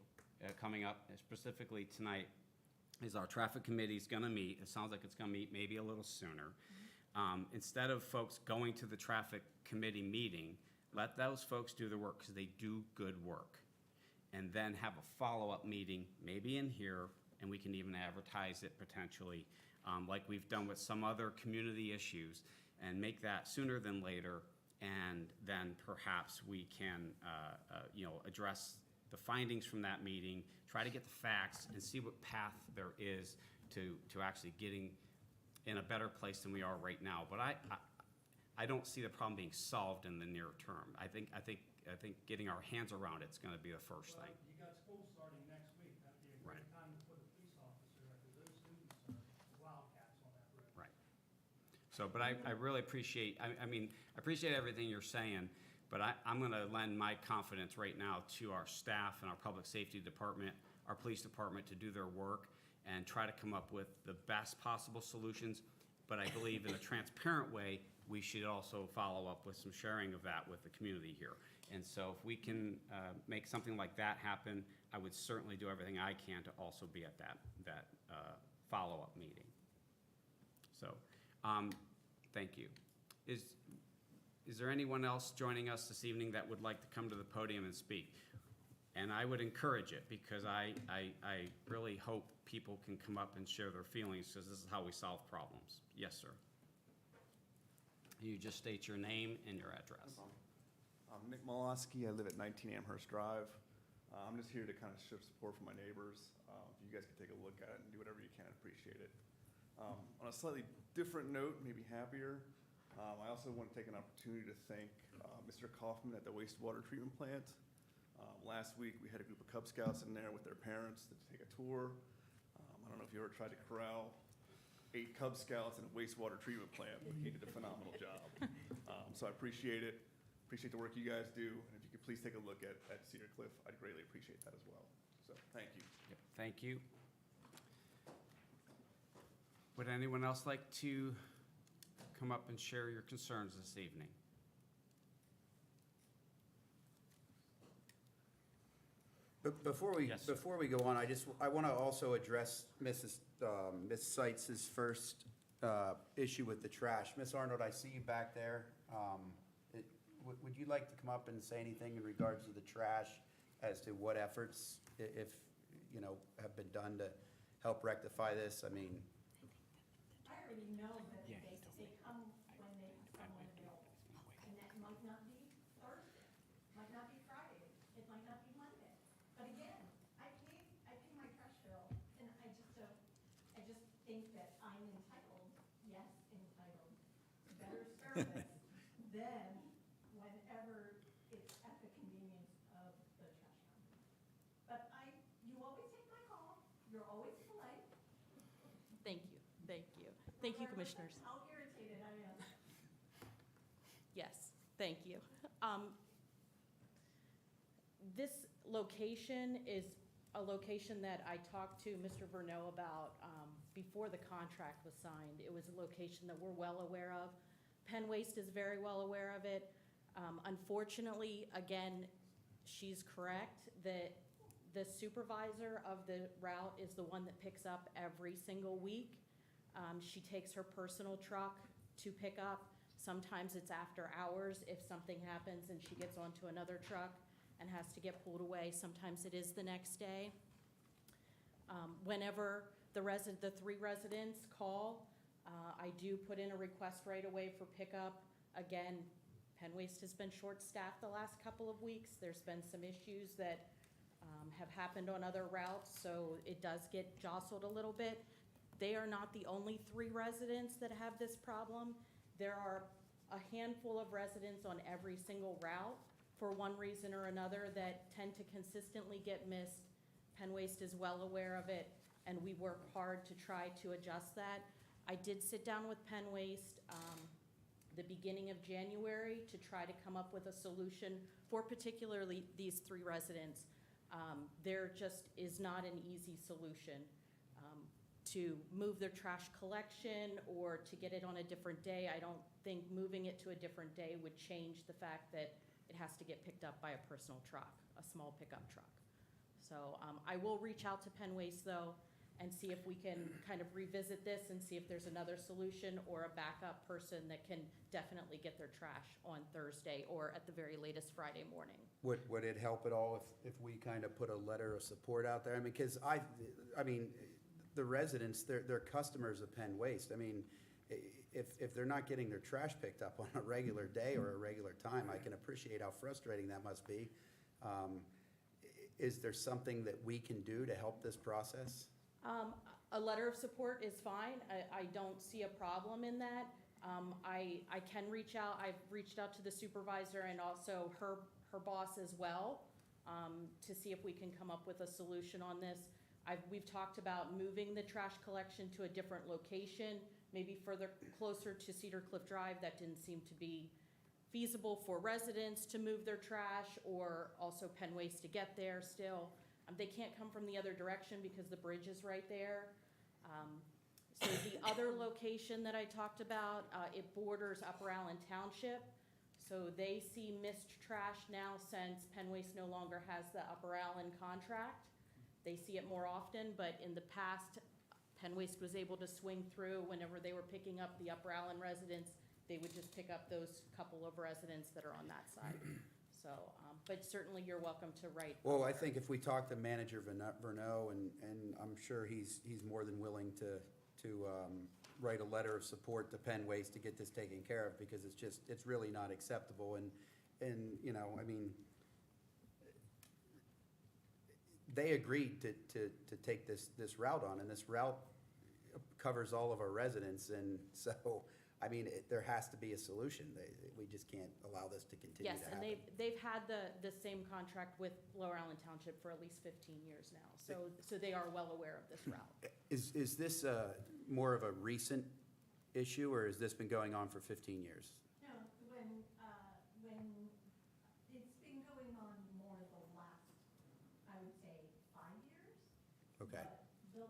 coming up specifically tonight, is our traffic committee is going to meet. It sounds like it's going to meet maybe a little sooner. Instead of folks going to the traffic committee meeting, let those folks do the work, because they do good work. And then have a follow-up meeting, maybe in here, and we can even advertise it potentially, like we've done with some other community issues, and make that sooner than later, and then perhaps we can, address the findings from that meeting, try to get the facts, and see what path there is to actually getting in a better place than we are right now. But I don't see the problem being solved in the near term. I think getting our hands around it's gonna be the first Well, thing. you got school starting next week, that'd be a great Right. time to put a police officer there, because those students are wildcats on that road. Right. So, but I really appreciate, I appreciate everything you're saying, but I'm gonna lend my confidence right now to our staff and our public safety department, our police department to do their work and try to come up with the best possible solutions. But I believe in a transparent way, we should also follow up with some sharing of that with the community here. And so if we can make something like that happen, I would certainly do everything I can to also be at that follow-up meeting. So, thank you. Is there anyone else joining us this evening that would like to come to the podium and speak? And I would encourage it, because I really hope people can come up and share their feelings, because this is how we solve problems. Yes, sir. You just state your name and your address. I'm Nick Molosky. I live at 19 Amherst Drive. I'm just here to kind of show support for my neighbors. If you guys could take a look at it and do whatever you can, appreciate it. On a slightly different note, maybe happier, I also want to take an opportunity to thank Mr. Kaufman at the wastewater treatment plant. Last week, we had a group of Cub Scouts in there with their parents to take a tour. I don't know if you ever tried to corral 8 Cub Scouts in a wastewater treatment plant, but he did a phenomenal job. So I appreciate it. Appreciate the work you guys do. And if you could please take a look at Cedar Cliff, I'd greatly appreciate that as well. So thank you. Yep, thank you. Would anyone else like to come up and share your concerns this evening? But before we Yes, sir. go on, I want to also address Ms. Seitz's first issue with the trash. Ms. Arnold, I see you back there. Would you like to come up and say anything in regards to the trash as to what efforts, if, have been done to help rectify this? I mean, I already know that they come when they have someone available. And that might not be Thursday, might not be Friday, it might not be Monday. But again, I pay my trash bill, and I just think that I'm entitled, yes, entitled, to better service than whenever it's at the convenience of the trash company. But you always take my call, you're always polite. Thank you, thank you. Thank you, Commissioners. How irritated I am. Yes, thank you. This location is a location that I talked to Mr. Verneau about before the contract was signed. It was a location that we're well aware of. Penn Waste is very well aware of it. Unfortunately, again, she's correct that the supervisor of the route is the one that picks up every single week. She takes her personal truck to pick up. Sometimes it's after hours if something happens and she gets onto another truck and has to get pulled away. Sometimes it is the next day. Whenever the 3 residents call, I do put in a request right away for pickup. Again, Penn Waste has been short-staffed the last couple of weeks. There's been some issues that have happened on other routes, so it does get jostled a little bit. They are not the only 3 residents that have this problem. There are a handful of residents on every single route, for one reason or another, that tend to consistently get missed. Penn Waste is well aware of it, and we work hard to try to adjust that. I did sit down with Penn Waste the beginning of January to try to come up with a solution for particularly these 3 residents. There just is not an easy solution to move their trash collection or to get it on a different day. I don't think moving it to a different day would change the fact that it has to get picked up by a personal truck, a small pickup truck. So I will reach out to Penn Waste though and see if we can kind of revisit this and see if there's another solution or a backup person that can definitely get their trash on Thursday or at the very latest Friday morning. Would it help at all if we kind of put a letter of support out there? I mean, because I mean, the residents, they're customers of Penn Waste. I mean, if they're not getting their trash picked up on a regular day or a regular time, I can appreciate how frustrating that must be. Is there something that we can do to help this process? A letter of support is fine. I don't see a problem in that. I can reach out. I've reached out to the supervisor and also her boss as well, to see if we can come up with a solution on this. We've talked about moving the trash collection to a different location, maybe further closer to Cedar Cliff Drive. That didn't seem to be feasible for residents to move their trash, or also Penn Waste to get there still. They can't come from the other direction because the bridge is right there. So the other location that I talked about, it borders Upper Allen Township. So they see missed trash now since Penn Waste no longer has the Upper Allen contract. They see it more often, but in the past, Penn Waste was able to swing through whenever they were picking up the Upper Allen residents. They would just pick up those couple of residents that are on that side. So, but certainly you're welcome to write. Well, I think if we talk to Manager Verneau, and I'm sure he's more than willing to write a letter of support to Penn Waste to get this taken care of, because it's really not acceptable. And you know, I mean, they agreed to take this route on, and this route covers all of our residents, and so, I mean, there has to be a solution. We just can't allow this to continue to Yes, happen. and they've had the same contract with Lower Allen Township for at least 15 years now. So they are well aware of this route. Is this more of a recent issue, or has this been going on for 15 years? No, when it's been going on more the last, I would say, 5 years. Okay. But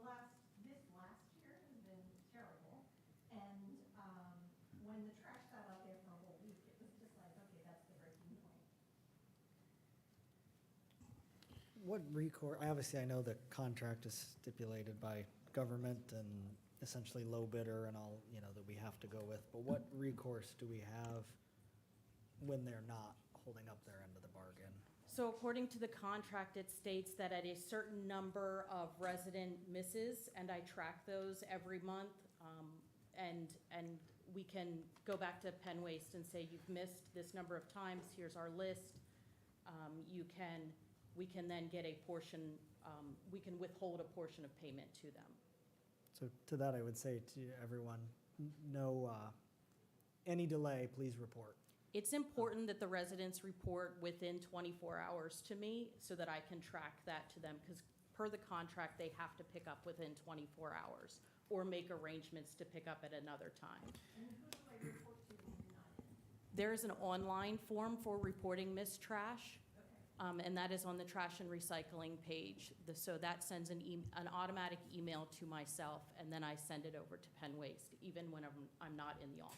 this last year has been terrible. And when the trash got out there for a whole week, it was just like, okay, that's the breaking point. What recourse, obviously I know the contract is stipulated by government and essentially low bidder and all, you know, that we have to go with, but what recourse do we have when they're not holding up their end of the bargain? So according to the contract, it states that at a certain number of resident misses, and I track those every month, and we can go back to Penn Waste and say, you've missed this number of times, here's our list. We can then get a portion, we can withhold a portion of payment to them. So to that, I would say to everyone, no, any delay, please report. It's important that the residents report within 24 hours to me so that I can track that to them, because per the contract, they have to pick up within 24 hours or make arrangements to pick up at another time. And who do I report to when you're not in? There is an online form for reporting missed trash, Okay. and that is on the trash and recycling page. So that sends an automatic email to myself, and then I send it over to Penn Waste, even when I'm not in the office.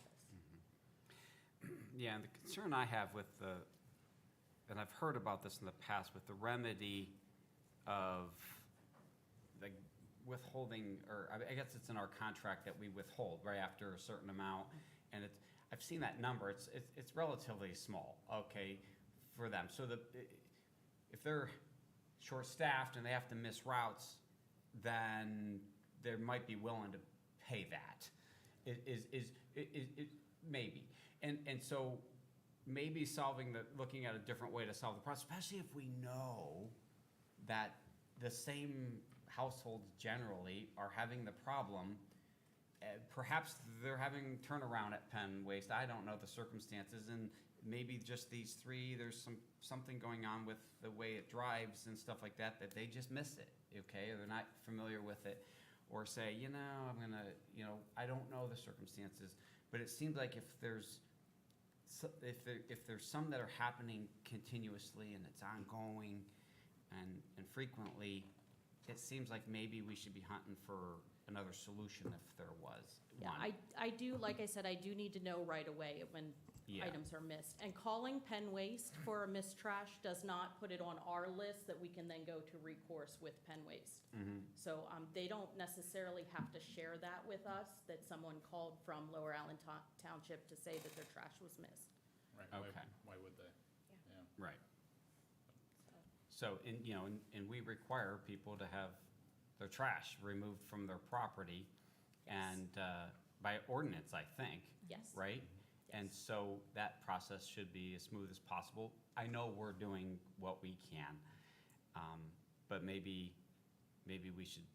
Yeah, and the concern I have with and I've heard about this in the past, with the remedy of the withholding, or I guess it's in our contract that we withhold right after a certain amount, and I've seen that number, it's relatively small, okay, for them. So if they're short-staffed and they have to miss routes, then they might be willing to pay that. It maybe. And so maybe looking at a different way to solve the problem, especially if we know that the same households generally are having the problem. Perhaps they're having turnaround at Penn Waste. I don't know the circumstances, and maybe just these three, there's something going on with the way it drives and stuff like that they just miss it, okay? Or they're not familiar with it, or say, I don't know the circumstances. But it seems like if there's some that are happening continuously and it's ongoing and frequently, it seems like maybe we should be hunting for another solution if there was Yeah, one. I do, like I said, I do need to know right away when Yeah. items are missed. And calling Penn Waste for a missed trash does not put it on our list that we can then go to recourse with Penn Waste. Mhm. So they don't necessarily have to share that with us, that someone called from Lower Allen Township to say that their trash was missed. Right, Okay. why would they? Yeah. Right. So, and we require people to have their trash removed from their property and by ordinance, I think. Yes. Right? And so that process should be as smooth as possible. I know we're doing what we can, but maybe we should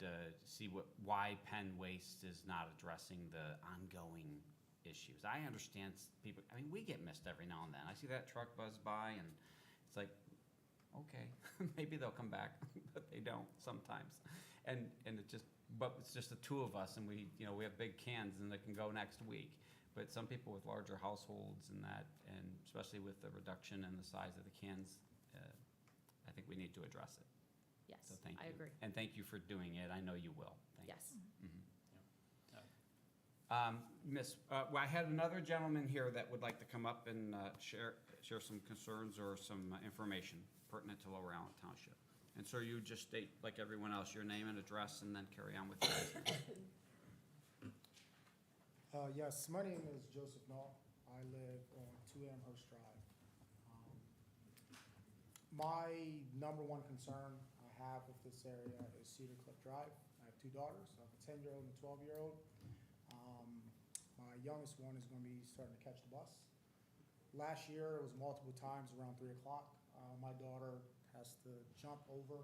see why Penn Waste is not addressing the ongoing issues. I understand people, I mean, we get missed every now and then. I see that truck buzz by and it's like, okay, maybe they'll come back, but they don't sometimes. And but it's just the two of us and we have big cans and they can go next week. But some people with larger households and that, and especially with the reduction in the size of the cans, I think we need to address it. Yes, So thank you. I agree. And thank you for doing it. I know you will. Thank you. Yes. Well, I had another gentleman here that would like to come up and share some concerns or some information pertinent to Lower Allen Township. And so you just state, like everyone else, your name and address and then carry on with your business. Yes, my name is Joseph Null. I live on 2 Amherst Drive. My number one concern I have with this area is Cedar Cliff Drive. I have two daughters, I have a 10-year-old and a 12-year-old. My youngest one is going to be starting to catch the bus. Last year, it was multiple times around 3 o'clock. My daughter has to jump over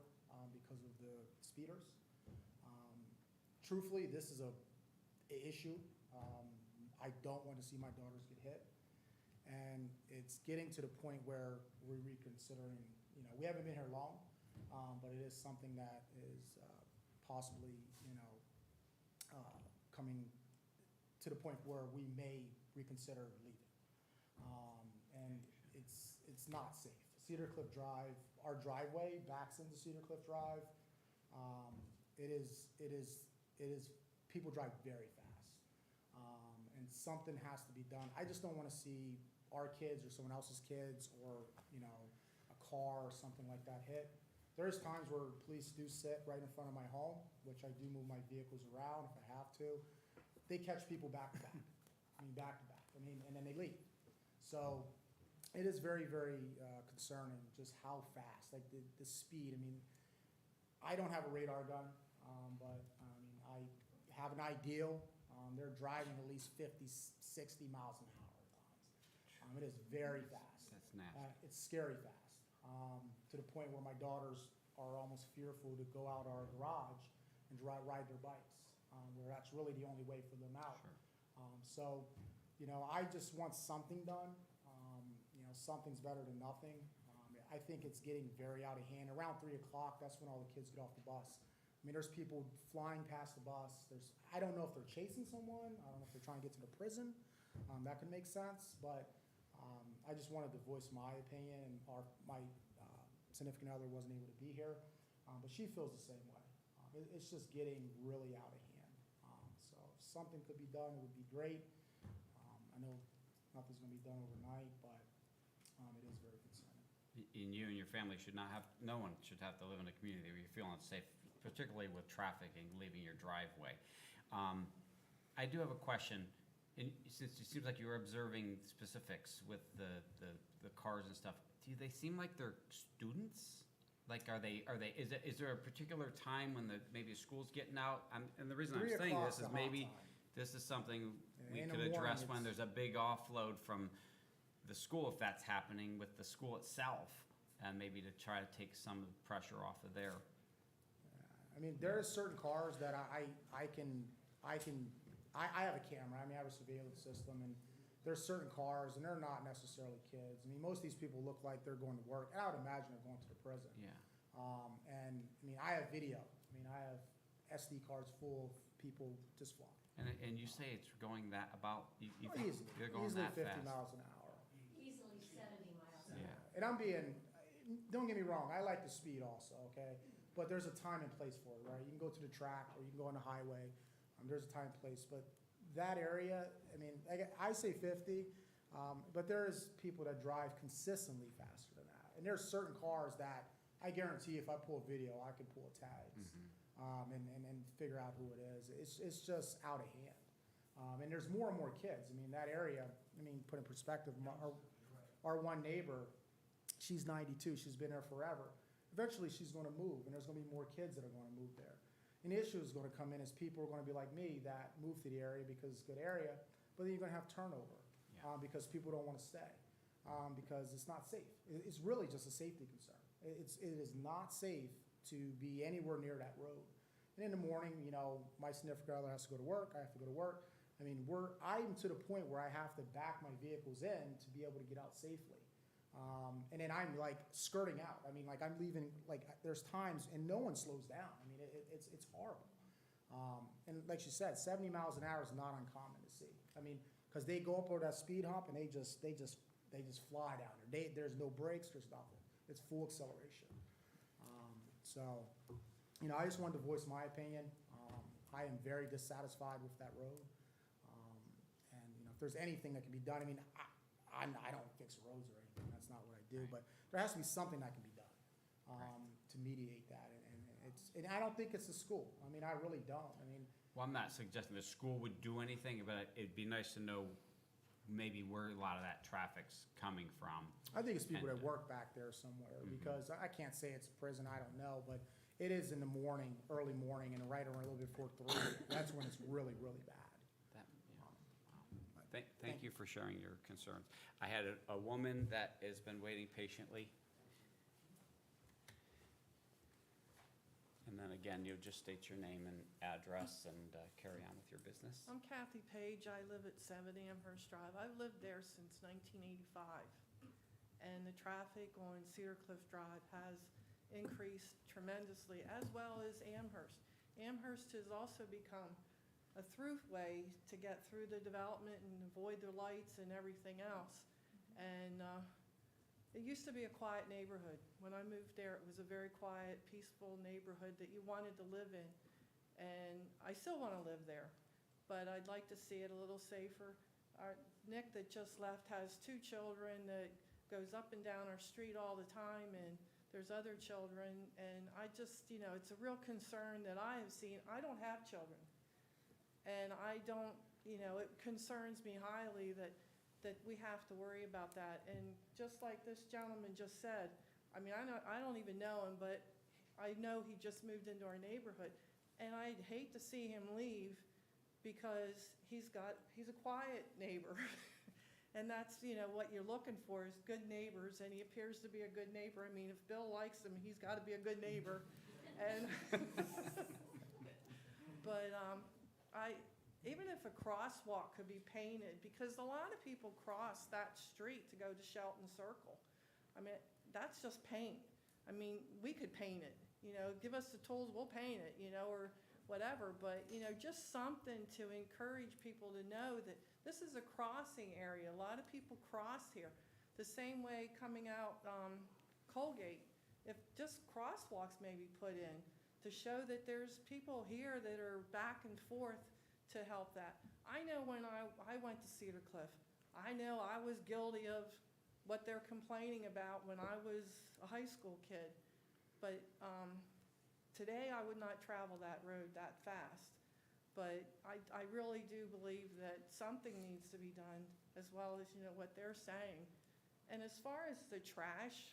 because of the speeders. Truthfully, this is a issue. I don't want to see my daughters get hit. And it's getting to the point where we're reconsidering, we haven't been here long, but it is something that is possibly, coming to the point where we may reconsider leaving. And it's not safe. Cedar Cliff Drive, our driveway backs into Cedar Cliff Drive. It is, people drive very fast. And something has to be done. I just don't want to see our kids or someone else's kids or, a car or something like that hit. There's times where police do sit right in front of my home, which I do move my vehicles around if I have to. They catch people back to back. And then they leave. So it is very, very concerning just how fast, like the speed. I don't have a radar gun, but I have an ideal. They're driving at least 50, 60 miles an hour at times. It is very fast. That's nasty. It's scary fast, to the point where my daughters are almost fearful to go out our garage and ride their bikes, where that's really the only way for them out. Sure. I just want something done. Something's better than nothing. I think it's getting very out of hand. Around 3 o'clock, that's when all the kids get off the bus. There's people flying past the bus. I don't know if they're chasing someone. I don't know if they're trying to get to the prison. That could make sense, but I just wanted to voice my opinion, and my significant other wasn't able to be here, but she feels the same way. It's just getting really out of hand. So if something could be done, it would be great. I know nothing's going to be done overnight, but it is very concerning. And you and your family no one should have to live in a community where you feel unsafe, particularly with traffic and leaving your driveway. I do have a question. Since it seems like you're observing specifics with the cars and stuff, do they seem like they're students? Like, is there a particular time when maybe school's getting out? And the reason I'm 3 saying o'clock's this is the hot maybe time. this is something we In the could address morning, when there's a big offload from the school, if that's happening with the school itself, and maybe to try to take some of the pressure off of there. There are certain cars that I have a camera. I have a surveillance system, and there's certain cars, and they're not necessarily kids. Most of these people look like they're going to work, and I would imagine they're going to the prison. Yeah. I have video. I have SD cards full of people just flying. And you say it's going that about, you think Easily, they're going easily that 50 fast? miles an hour. Easily 70 miles an Yeah. hour. And don't get me wrong, I like the speed also, okay? But there's a time and place for it, right? You can go to the track or you can go on the highway. There's a time and place, but that area, I mean, I say 50, but there's people that drive consistently faster than that. And there's certain cars that I guarantee if I pull a video, I can pull tags and figure out who it is. It's just out of hand. And there's more and more kids. I mean, that area, I mean, put in perspective, our one neighbor, she's 92, she's been there forever. Eventually, she's going to move, and there's going to be more kids that are going to move there. And the issue is going to come in as people are going to be like me that move to the area because it's a good area, but then you're going to have turnover because people don't want to stay because it's not safe. It's really just a safety concern. It is not safe to be anywhere near that road. And in the morning, you know, my significant other has to go to work. I have to go to work. I mean, I'm to the point where I have to back my vehicles in to be able to get out safely. And then I'm like skirting out. I mean, like I'm leaving, like there's times and no one slows down. I mean, it's horrible. And like she said, 70 miles an hour is not uncommon to see. I mean, because they go up over that speed hump and they just fly down there. There's no brakes, there's nothing. It's full acceleration. So, you know, I just wanted to voice my opinion. I am very dissatisfied with that road. And, you know, if there's anything that can be done, I mean, I don't fix roads or anything. That's not what I do. But there has to be something that can be done to mediate that. And I don't think it's the school. I mean, I really don't. I mean, Well, I'm not suggesting the school would do anything, but it'd be nice to know maybe where a lot of that traffic's coming from. I think it's people And, that work back there somewhere Mhm. because I can't say it's a prison. I don't know, but it is in the morning, early morning, and right around a little bit before 3. That's when it's really, really bad. Thank you for sharing your concerns. I had a woman that has been waiting patiently. And then again, you'll just state your name and address and carry on with your business. I'm Kathy Page. I live at 7 Amherst Drive. I've lived there since 1985. And the traffic on Cedar Cliff Drive has increased tremendously, as well as Amherst. Amherst has also become a throughway to get through the development and avoid the lights and everything else. And it used to be a quiet neighborhood. When I moved there, it was a very quiet, peaceful neighborhood that you wanted to live in. And I still want to live there, but I'd like to see it a little safer. Nick that just left has 2 children that goes up and down our street all the time, and there's other children. And I just, you know, it's a real concern that I have seen. I don't have children. And I don't, you know, it concerns me highly that we have to worry about that. And just like this gentleman just said, I mean, I don't even know him, but I know he just moved into our neighborhood. And I'd hate to see him leave because he's a quiet neighbor. And that's, you know, what you're looking for is good neighbors, and he appears to be a good neighbor. I mean, if Bill likes him, he's got to be a good neighbor. And but even if a crosswalk could be painted, because a lot of people cross that street to go to Shelton Circle. I mean, that's just paint. I mean, we could paint it, you know, give us the tools, we'll paint it, you know, or whatever. But, you know, just something to encourage people to know that this is a crossing area. A lot of people cross here. The same way coming out Colgate, if just crosswalks may be put in to show that there's people here that are back and forth to help that. I know when I went to Cedar Cliff, I know I was guilty of what they're complaining about when I was a high school kid. But today I would not travel that road that fast. But I really do believe that something needs to be done, as well as, you know, what they're saying. And as far as the trash,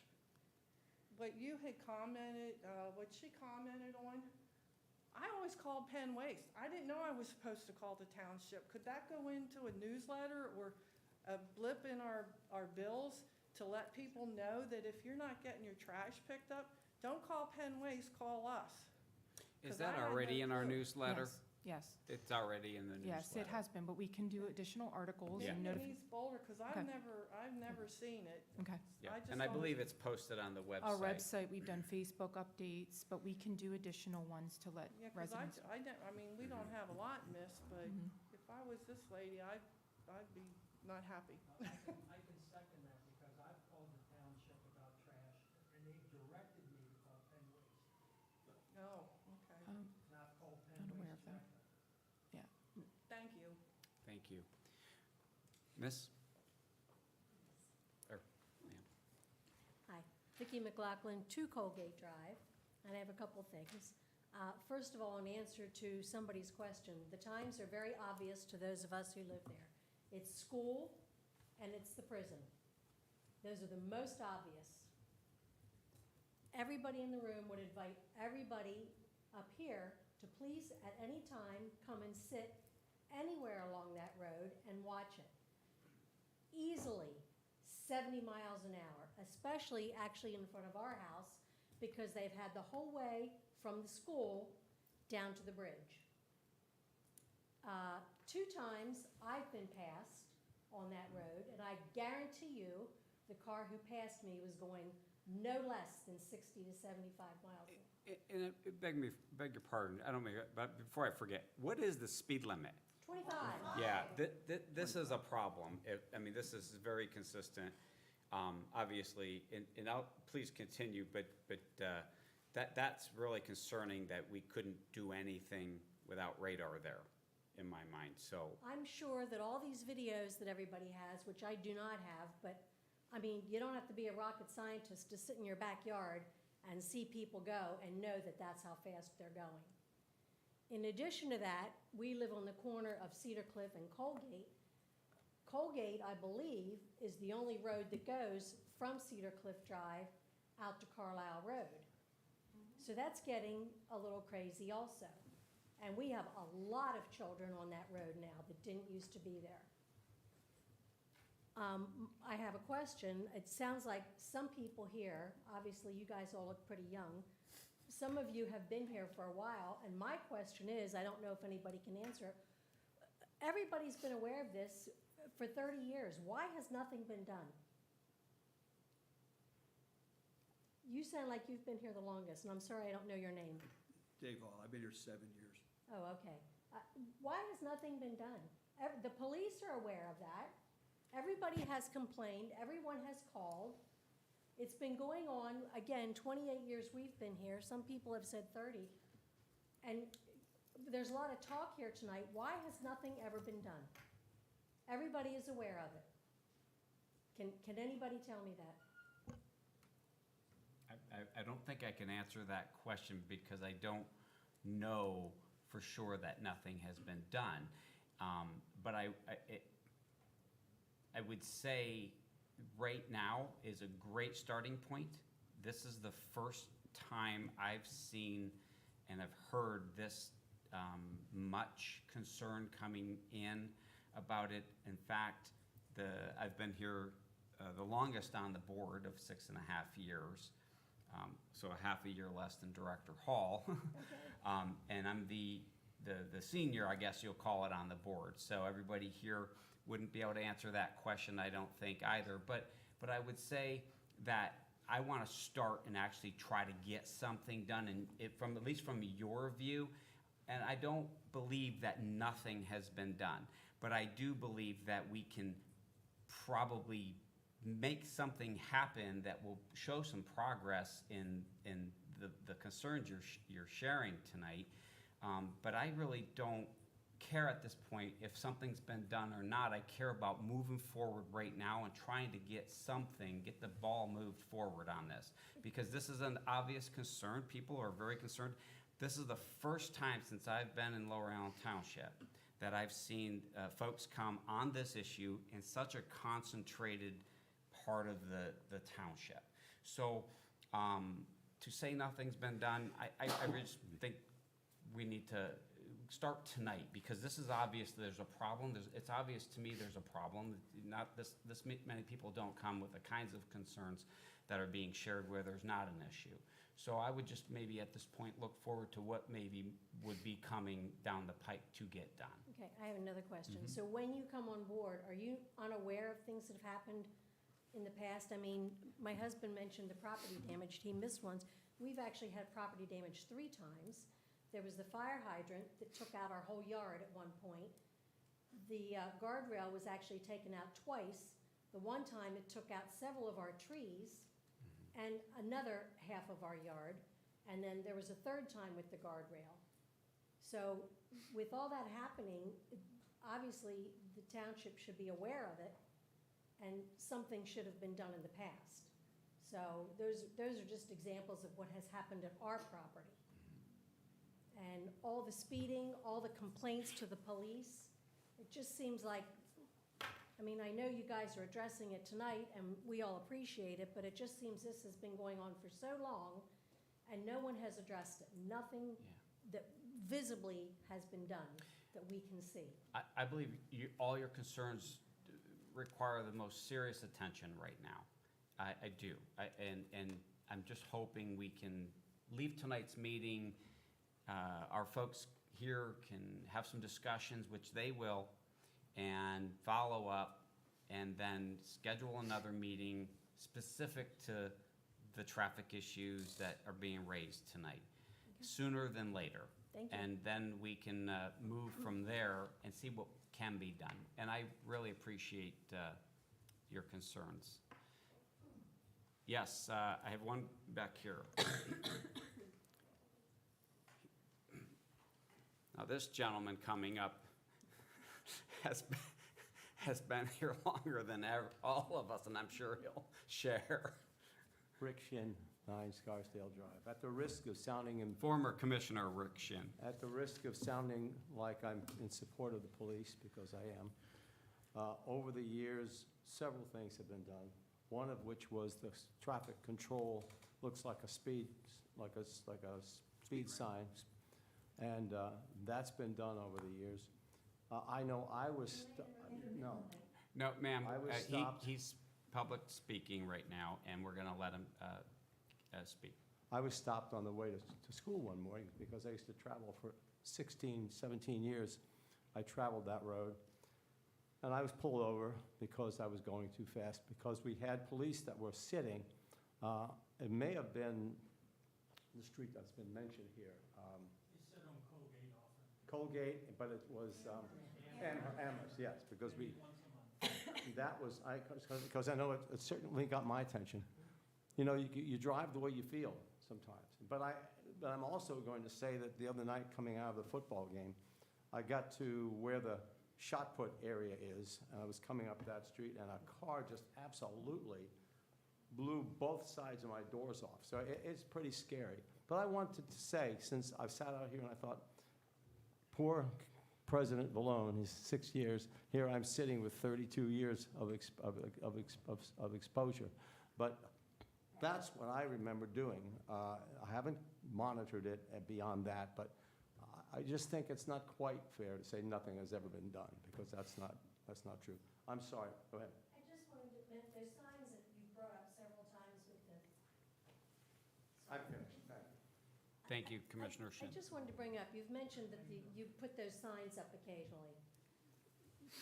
what you had commented, what she commented on, I always called Penn Waste. I didn't know I was supposed to call the township. Could that go into a newsletter or a blip in our bills to let people know that if you're not getting your trash picked up, don't call Penn Waste, call us? Is 'Cause I that had no already in our clue. newsletter? Yes, It's already in the newsletter. yes, it has been, but we can do additional articles Yeah. and Maybe notify. East Boulder, because Okay. I've never seen it. Okay. Yeah, just and I don't- believe it's posted on the website. Our website, we've done Facebook updates, but we can do additional ones to let Yeah, because residents. I mean, we don't have a lot in this, but Mhm. if I was this lady, I'd be not happy. I can second that because I've called the township about trash and they've directed me to call Penn Waste. Oh, okay. Um, And I've called Not Penn aware Waste of that. directly. Yeah, Thank you. Miss? Or, ma'am. Hi, Vicki McLaughlin, 2 Colgate Drive, and I have a couple things. First of all, in answer to somebody's question, the times are very obvious to those of us who live there. It's school and it's the prison. Those are the most obvious. Everybody in the room would invite everybody up here to please at any time come and sit anywhere along that road and watch it. Easily 70 miles an hour, especially actually in front of our house, because they've had the whole way from the school down to the bridge. 2 times I've been passed on that road, and I guarantee you the car who passed me was going no less than 60 to 75 miles an hour. And beg your pardon, I don't mean, but before I forget, what is the speed limit? 25. Yeah, this is a problem. I mean, this is very consistent, obviously, and please continue, but that's really concerning that we couldn't do anything without radar there, in my mind, so. I'm sure that all these videos that everybody has, which I do not have, but, I mean, you don't have to be a rocket scientist to sit in your backyard and see people go and know that that's how fast they're going. In addition to that, we live on the corner of Cedar Cliff and Colgate. Colgate, I believe, is the only road that goes from Cedar Cliff Drive out to Carlisle Road. So that's getting a little crazy also. And we have a lot of children on that road now that didn't used to be there. I have a question. It sounds like some people here, obviously you guys all look pretty young, some of you have been here for a while, and my question is, I don't know if anybody can answer it. Everybody's been aware of this for 30 years. Why has nothing been done? You sound like you've been here the longest, and I'm sorry I don't know your name. Dave Hall, I've been here 7 years. Oh, okay. Why has nothing been done? The police are aware of that. Everybody has complained. Everyone has called. It's been going on, again, 28 years we've been here. Some people have said 30. And there's a lot of talk here tonight. Why has nothing ever been done? Everybody is aware of it. Can anybody tell me that? I don't think I can answer that question because I don't know for sure that nothing has been done. But I would say right now is a great starting point. This is the first time I've seen and have heard this much concern coming in about it. In fact, I've been here the longest on the board of 6.5 years. So a half a year less than Director Hall. And I'm the senior, I guess you'll call it, on the board. So everybody here wouldn't be able to answer that question, I don't think either. But I would say that I want to start and actually try to get something done, and at least from your view. And I don't believe that nothing has been done, but I do believe that we can probably make something happen that will show some progress in the concerns you're sharing tonight. But I really don't care at this point if something's been done or not. I care about moving forward right now and trying to get the ball moved forward on this, because this is an obvious concern. People are very concerned. This is the first time since I've been in Lower Allen Township that I've seen folks come on this issue in such a concentrated part of the township. So to say nothing's been done, I just think we need to start tonight, because this is obvious there's a problem. It's obvious to me there's a problem. Not this many people don't come with the kinds of concerns that are being shared where there's not an issue. So I would just maybe at this point look forward to what maybe would be coming down the pike to get done. Okay, I have another question. Mhm. So when you come on board, are you unaware of things that have happened in the past? I mean, my husband mentioned the property damage. He missed ones. We've actually had property damage 3 times. There was the fire hydrant that took out our whole yard at one point. The guardrail was actually taken out twice. The one time it took out several of our trees and another half of our yard. And then there was a third time with the guardrail. So with all that happening, obviously, the township should be aware of it, and something should have been done in the past. So those are just examples of what has happened at our property. And all the speeding, all the complaints to the police, it just seems like, I mean, I know you guys are addressing it tonight, and we all appreciate it, but it just seems this has been going on for so long, and no one has addressed it. Nothing that visibly has been done that we can see. I believe all your concerns require the most serious attention right now. I do. And I'm just hoping we can leave tonight's meeting, our folks here can have some discussions, which they will, and follow up, and then schedule another meeting specific to the traffic issues that are being raised tonight, sooner than later. Thank you. And then we can move from there and see what can be done. And I really appreciate your concerns. Yes, I have one back here. Now, this gentleman coming up has been here longer than all of us, and I'm sure he'll share. Rick Shin, 9 Scarsdale Drive. At the risk of sounding Former Commissioner Rick Shin. at the risk of sounding like I'm in support of the police, because I am, over the years, several things have been done. One of which was the traffic control, looks like a speed sign, and that's been done over the years. I know I was, No, ma'am, I was stopped. he's public speaking right now, and we're gonna let him speak. I was stopped on the way to school one morning because I used to travel for 16, 17 years. I traveled that road. And I was pulled over because I was going too fast, because we had police that were sitting. It may have been the street that's been mentioned here. You sit on Colgate often. Colgate, but it was Amherst, yes, because Maybe once a month. that was, because I know it certainly got my attention. You know, you drive the way you feel sometimes. But I'm also going to say that the other night, coming out of the football game, I got to where the shot put area is, and I was coming up that street, and a car just absolutely blew both sides of my doors off. So it's pretty scary. But I wanted to say, since I've sat out here and I thought, poor President Vallone, he's 6 years, here I'm sitting with 32 years of exposure. But that's what I remember doing. I haven't monitored it beyond that, but I just think it's not quite fair to say nothing has ever been done, because that's not true. I'm sorry, go ahead. I just wanted to, there's signs that you brought up several times with the. I'm finished, thank you. Thank you, Commissioner Shin. I just wanted to bring up, you've mentioned that you put those signs up occasionally.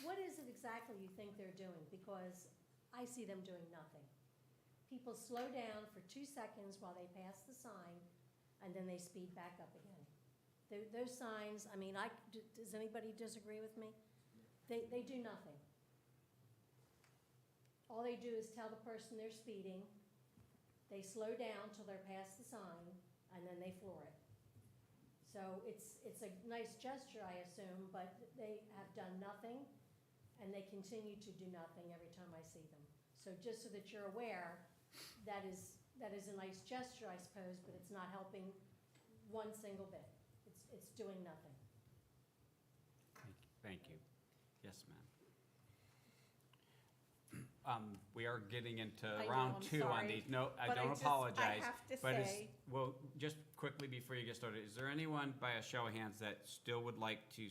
What is it exactly you think they're doing? Because I see them doing nothing. People slow down for 2 seconds while they pass the sign, and then they speed back up again. Those signs, I mean, does anybody disagree with me? They do nothing. All they do is tell the person they're speeding, they slow down till they're past the sign, and then they floor it. So it's a nice gesture, I assume, but they have done nothing, and they continue to do nothing every time I see them. So just so that you're aware, that is a nice gesture, I suppose, but it's not helping one single bit. It's doing nothing. Thank you. Yes, ma'am. We are getting into I know, round I'm 2 on sorry, these. No, I but don't I just- apologize. I have to but say- well, just quickly before you get started, is there anyone by a show of hands that still would like to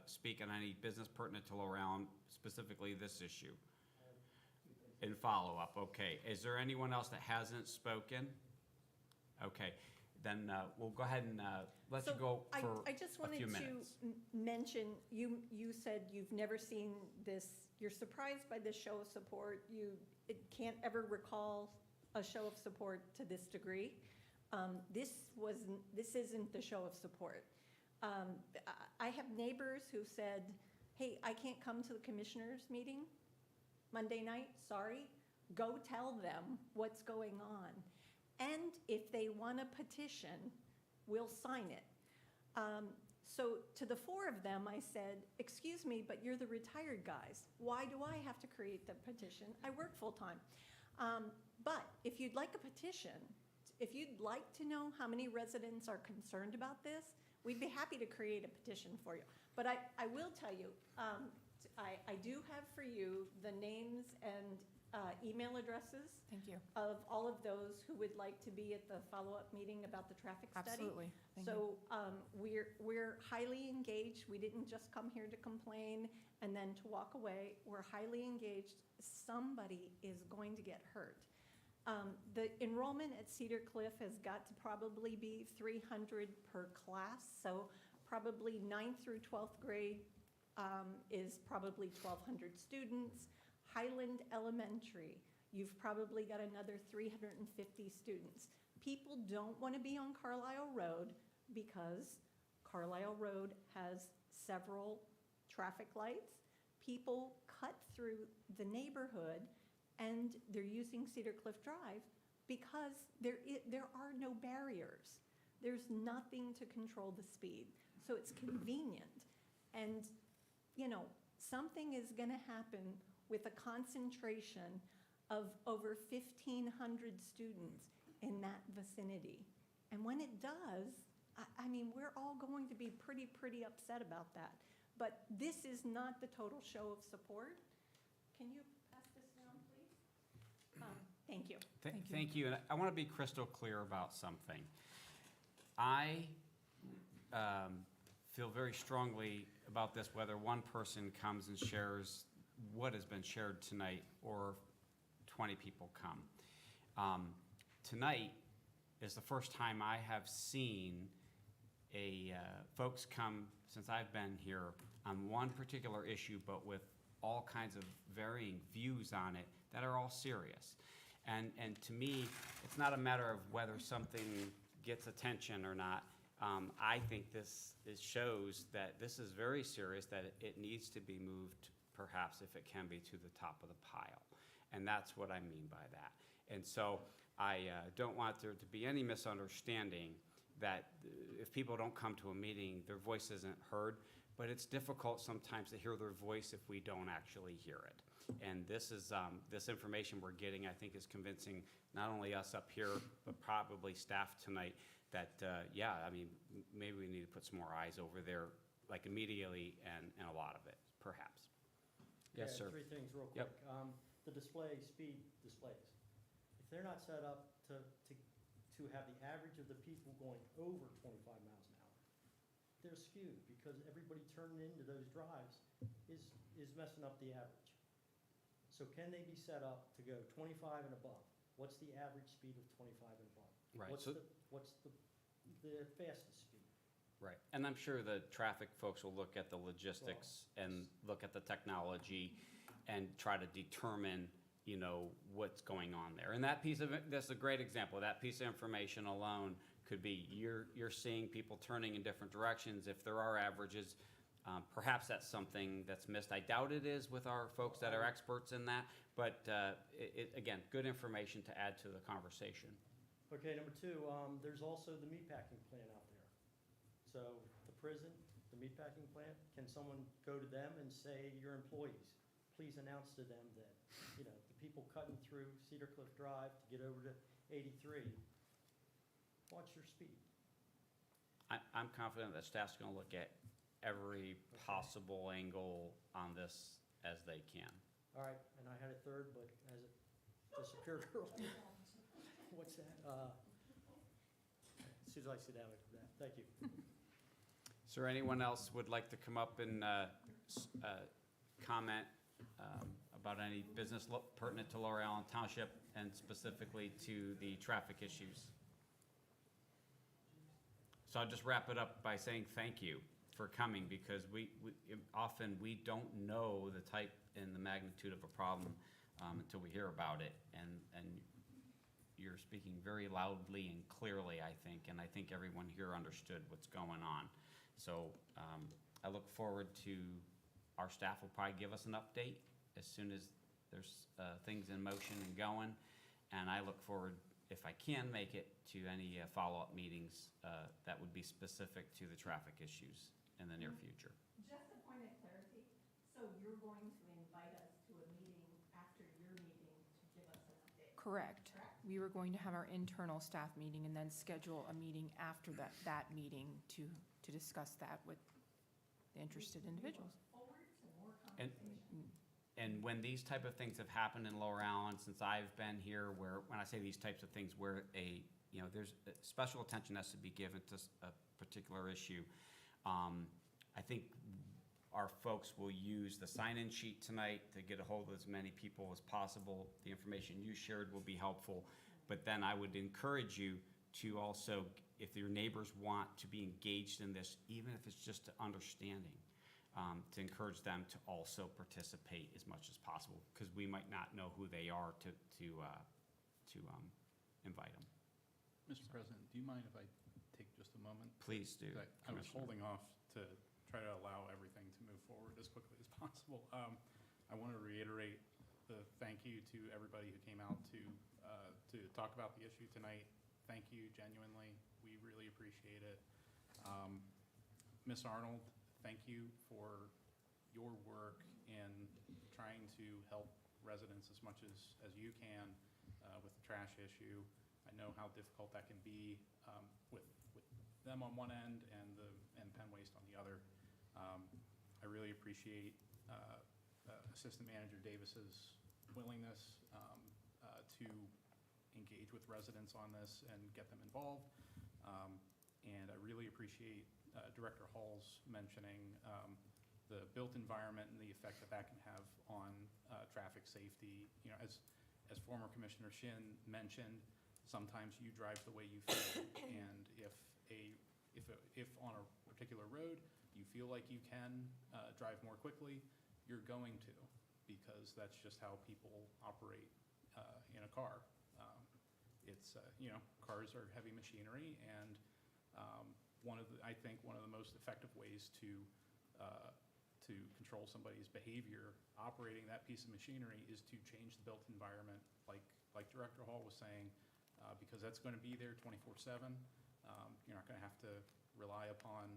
speak on any business pertinent to around specifically this issue? In follow-up, okay. Is there anyone else that hasn't spoken? Okay, then we'll go ahead and let you So go for I just a wanted few to minutes. mention, you said you've never seen this, you're surprised by this show of support. It can't ever recall a show of support to this degree. This isn't the show of support. I have neighbors who said, hey, I can't come to the commissioners meeting Monday night, sorry. Go tell them what's going on. And if they want a petition, we'll sign it. So to the 4 of them, I said, excuse me, but you're the retired guys. Why do I have to create the petition? I work full-time. But if you'd like a petition, if you'd like to know how many residents are concerned about this, we'd be happy to create a petition for you. But I will tell you, I do have for you the names and email addresses Thank you. of all of those who would like to be at the follow-up meeting about the traffic study. Absolutely. Thank you. So we're highly engaged. We didn't just come here to complain and then to walk away. We're highly engaged. Somebody is going to get hurt. The enrollment at Cedar Cliff has got to probably be 300 per class, so probably 9th through 12th grade is probably 1,200 students. Highland Elementary, you've probably got another 350 students. People don't want to be on Carlisle Road because Carlisle Road has several traffic lights. People cut through the neighborhood and they're using Cedar Cliff Drive because there are no barriers. There's nothing to control the speed. So it's convenient. And, you know, something is going to happen with a concentration of over 1,500 students in that vicinity. And when it does, I mean, we're all going to be pretty upset about that. But this is not the total show of support. Can you pass this down, please? Thank you. Thank you, and I want to be crystal clear about something. I feel very strongly about this, whether one person comes and shares what has been shared tonight or 20 people come. Tonight is the first time I have seen folks come, since I've been here, on one particular issue, but with all kinds of varying views on it that are all serious. And to me, it's not a matter of whether something gets attention or not. I think this shows that this is very serious, that it needs to be moved, perhaps, if it can be, to the top of the pile. And that's what I mean by that. And so I don't want there to be any misunderstanding that if people don't come to a meeting, their voice isn't heard. But it's difficult sometimes to hear their voice if we don't actually hear it. And this is this information we're getting, I think, is convincing not only us up here, but probably staff tonight that, yeah, I mean, maybe we need to put some more eyes over there, like immediately, and a lot of it, perhaps. Yes, sir. 3 things real Yep. quick. The speed displays. If they're not set up to have the average of the people going over 25 miles an hour, they're skewed because everybody turning into those drives is messing up the average. So can they be set up to go 25 and above? What's the average speed of 25 and above? Right. What's the fastest speed? Right, and I'm sure the traffic folks will look at the logistics and look at the technology and try to determine, you know, what's going on there. And that piece of it, that's a great example. That piece of information alone could be you're seeing people turning in different directions. If there are averages, perhaps that's something that's missed. I doubt it is with our folks that are experts in that, but again, good information to add to the conversation. Okay, number 2, there's also the meatpacking plant out there. So the prison, the meatpacking plant, can someone go to them and say, your employees, please announce to them that, you know, the people cutting through Cedar Cliff Drive to get over to 83, watch your speed. I'm confident that staff's going to look at every possible angle on this as they can. All right, and I had a third, but has it disappeared earlier? What's that? As soon as I sit down, I do that. Thank you. Is there anyone else would like to come up and comment about any business pertinent to Lower Allen Township and specifically to the traffic issues? So I'll just wrap it up by saying thank you for coming, because we often don't know the type and the magnitude of a problem until we hear about it, and you're speaking very loudly and clearly, I think, and I think everyone here understood what's going on. So I look forward to, our staff will probably give us an update as soon as there's things in motion and going, and I look forward, if I can make it, to any follow-up meetings that would be specific to the traffic issues in the near future. Just a point of clarity, so you're going to invite us to a meeting after your meeting to give us an update? Correct. We were going to have our internal staff meeting and then schedule a meeting after that meeting to discuss that with the interested individuals. Forward to more And, conversation. and when these type of things have happened in Lower Allen, since I've been here, where, when I say these types of things, where there's special attention has to be given to a particular issue, I think our folks will use the sign-in sheet tonight to get a hold of as many people as possible. The information you shared will be helpful, but then I would encourage you to also, if your neighbors want to be engaged in this, even if it's just understanding, to encourage them to also participate as much as possible, because we might not know who they are to invite them. Mr. President, do you mind if I take just a moment? Please do, I was Commissioner. holding off to try to allow everything to move forward as quickly as possible. I want to reiterate the thank you to everybody who came out to talk about the issue tonight. Thank you genuinely. We really appreciate it. Ms. Arnold, thank you for your work in trying to help residents as much as you can with the trash issue. I know how difficult that can be with them on one end and Penn Waste on the other. I really appreciate Assistant Manager Davis's willingness to engage with residents on this and get them involved. And I really appreciate Director Hall's mentioning the built environment and the effect that can have on traffic safety. You know, as former Commissioner Shin mentioned, sometimes you drive the way you feel, and if on a particular road you feel like you can drive more quickly, you're going to, because that's just how people operate in a car. Cars are heavy machinery, and I think one of the most effective ways to control somebody's behavior operating that piece of machinery is to change the built environment, like Director Hall was saying, because that's going to be there 24/7. You're not going to have to rely upon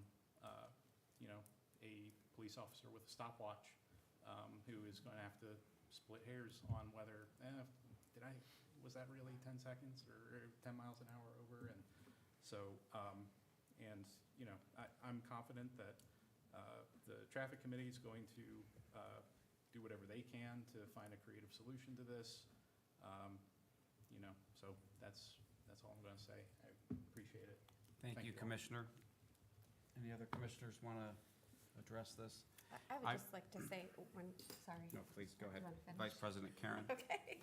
a police officer with a stopwatch who is going to have to split hairs on whether was that really 10 seconds or 10 miles an hour over. And so I'm confident that the traffic committee is going to do whatever they can to find a creative solution to this. So that's all I'm going to say. I appreciate it. Thank you, all. Commissioner. Any other commissioners want to address this? I would just like to say sorry. No, please, go ahead. You wanna finish? Vice President Karen. Okay.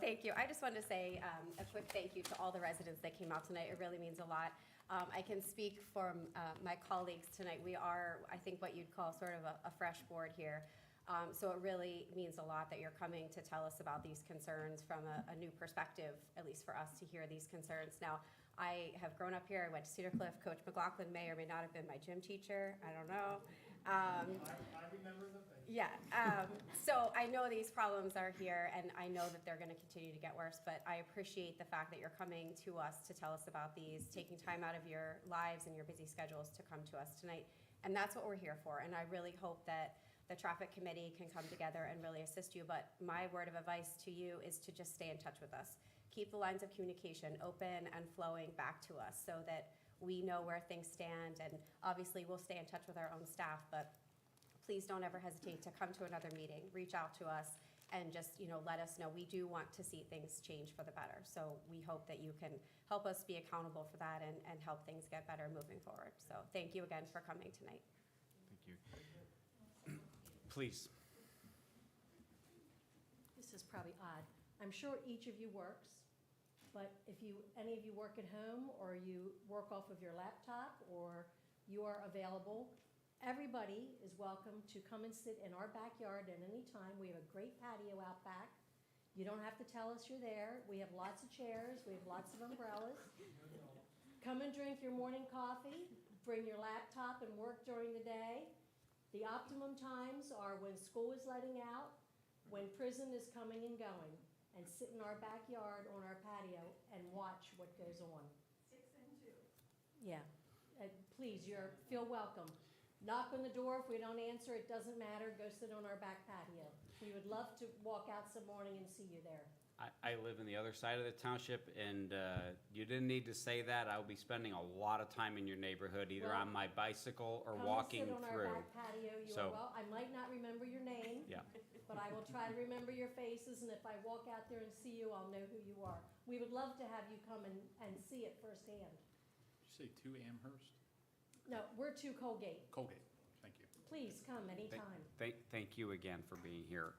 Thank you. I just wanted to say a quick thank you to all the residents that came out tonight. It really means a lot. I can speak for my colleagues tonight. We are, I think, what you'd call sort of a fresh board here. So it really means a lot that you're coming to tell us about these concerns from a new perspective, at least for us to hear these concerns. Now, I have grown up here. I went to Cedar Cliff. Coach McLaughlin may or may not have been my gym teacher. I don't know. I remember the thing. Yeah, so I know these problems are here, and I know that they're going to continue to get worse, but I appreciate the fact that you're coming to us to tell us about these, taking time out of your lives and your busy schedules to come to us tonight. And that's what we're here for, and I really hope that the traffic committee can come together and really assist you. But my word of advice to you is to just stay in touch with us. Keep the lines of communication open and flowing back to us so that we know where things stand, and obviously we'll stay in touch with our own staff, but please don't ever hesitate to come to another meeting, reach out to us, and just, let us know. We do want to see things change for the better, so we hope that you can help us be accountable for that and help things get better moving forward. So thank you again for coming tonight. Thank you. Please. This is probably odd. I'm sure each of you works, but if any of you work at home, or you work off of your laptop, or you are available, everybody is welcome to come and sit in our backyard at any time. We have a great patio out back. You don't have to tell us you're there. We have lots of chairs. We have lots of umbrellas. Come and drink your morning coffee. Bring your laptop and work during the day. The optimum times are when school is letting out, when prison is coming and going. and sit in our backyard on our patio and watch what goes on. 6 and 2. Yeah, please, feel welcome. Knock on the door, if we don't answer, it doesn't matter, go sit on our back patio. We would love to walk out some morning and see you there. I live in the other side of the township, and you didn't need to say that. I will be spending a lot of time in your neighborhood, either Well, on my bicycle or Come and walking sit on our through. back patio, you So- are well, I might not remember your name. Yeah. But I will try to remember your faces, and if I walk out there and see you, I'll know who you are. We would love to have you come and see it firsthand. Did you say 2 Amherst? No, we're to Colgate. Colgate, thank you. Please come anytime. Thank you again for being here.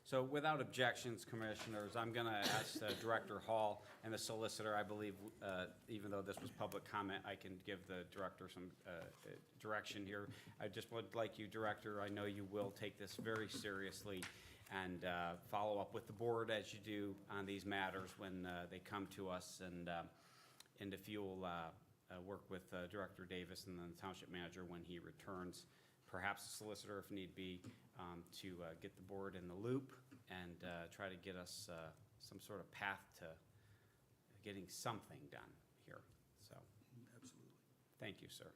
So without objections, Commissioners, I'm going to ask Director Hall and the solicitor, I believe, even though this was public comment, I can give the director some direction here. I just would like you, Director, I know you will take this very seriously and follow up with the board as you do on these matters when they come to us. And if you'll work with Director Davis and then the Township Manager when he returns, perhaps the solicitor if need be, to get the board in the loop and try to get us some sort of path to getting something done here. So, Absolutely. thank you, sir.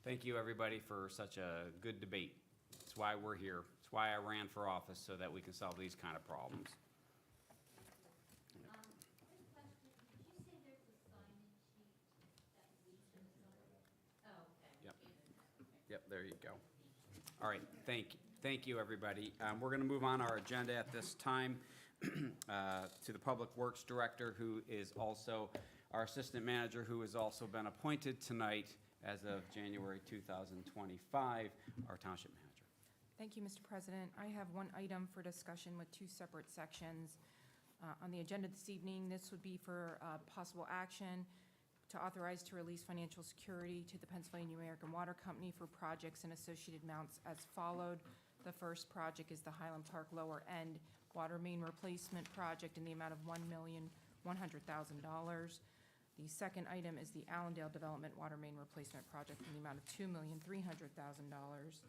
Thank you, everybody, for such a good debate. That's why we're here. It's why I ran for office, so that we can solve these kind of problems. Quick question, did you say there's a sign-in sheet that we can sign? Oh, okay. Yep. Yep, there you go. All right, thank you, everybody. We're going to move on our agenda at this time to the Public Works Director, who is also our Assistant Manager, who has also been appointed tonight as of January 2025, our Township Manager. Thank you, Mr. President. I have one item for discussion with 2 separate sections. On the agenda this evening, this would be for possible action to authorize to release financial security to the Pennsylvania American Water Company for projects and associated amounts as followed. The first project is the Highland Park Lower End Water Main Replacement Project in the amount of $1,100,000. The second item is the Allendale Development Water Main Replacement Project in the amount of $2,300,000.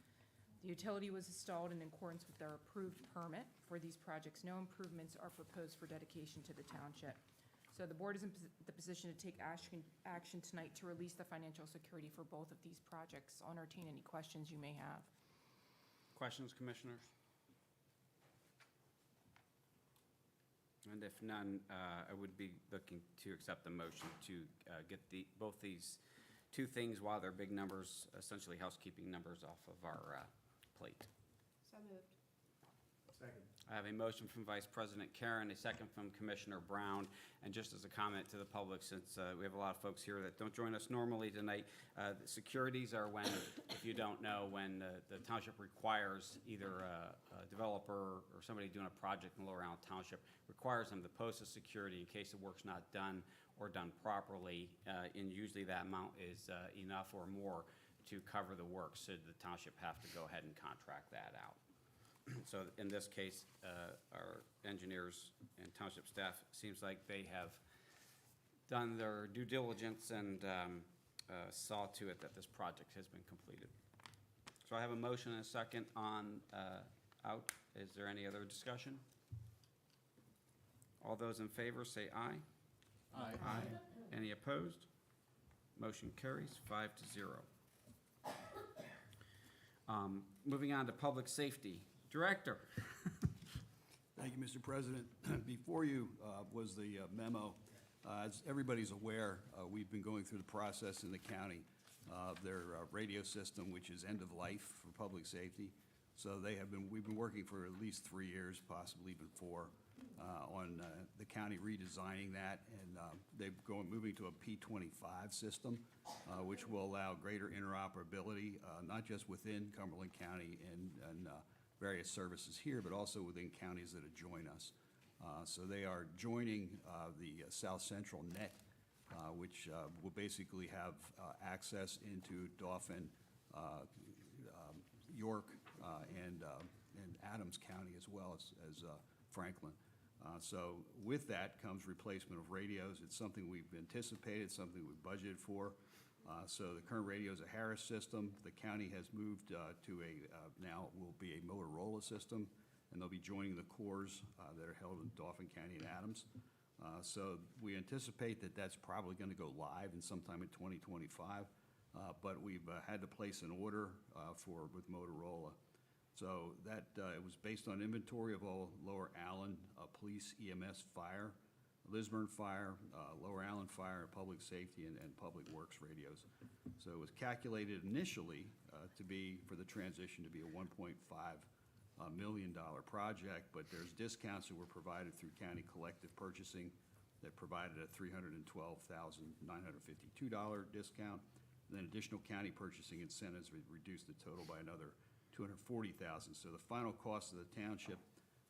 The utility was installed in accordance with our approved permit for these projects. No improvements are proposed for dedication to the township. So the board is in the position to take action tonight to release the financial security for both of these projects. I'll entertain any questions you may have. Questions, Commissioners? And if none, I would be looking to accept the motion to get both these 2 things, while they're big numbers, essentially housekeeping numbers, off of our plate. So moved. Second. I have a motion from Vice President Karen, a second from Commissioner Brown. And just as a comment to the public, since we have a lot of folks here that don't join us normally tonight, the securities are when, if you don't know, when the township requires either a developer or somebody doing a project in Lower Allen Township, requires them to post a security in case the work's not done or done properly. And usually that amount is enough or more to cover the work, so the township have to go ahead and contract that out. So in this case, our engineers and township staff, seems like they have done their due diligence and saw to it that this project has been completed. So I have a motion and a second on out. Is there any other discussion? All those in favor say aye. Aye. Any opposed? Motion carries 5-0. Moving on to Public Safety. Director. Thank you, Mr. President. Before you was the memo. As everybody's aware, we've been going through the process in the county of their radio system, which is end of life for public safety. So we've been working for at least 3 years, possibly even 4, on the county redesigning that, and moving to a P25 system, which will allow greater interoperability, not just within Cumberland County and various services here, but also within counties that adjoin us. So they are joining the South Central Net, which will basically have access into Dauphin, York, and Adams County, as well as Franklin. So with that comes replacement of radios. It's something we've anticipated, something we've budgeted for. So the current radio is a Harris system. The county has moved to now will be a Motorola system, and they'll be joining the cores that are held in Dauphin County and Adams. So we anticipate that that's probably going to go live in sometime in 2025, but we've had to place an order with Motorola. So that, it was based on inventory of all Lower Allen Police, EMS, Fire, Lisburn Fire, Lower Allen Fire, Public Safety, and Public Works radios. So it was calculated initially to be, for the transition, to be a $1.5 million project, but there's discounts that were provided through county collective purchasing that provided a $312,952 discount. And then additional county purchasing incentives would reduce the total by another $240,000. So the final cost of the township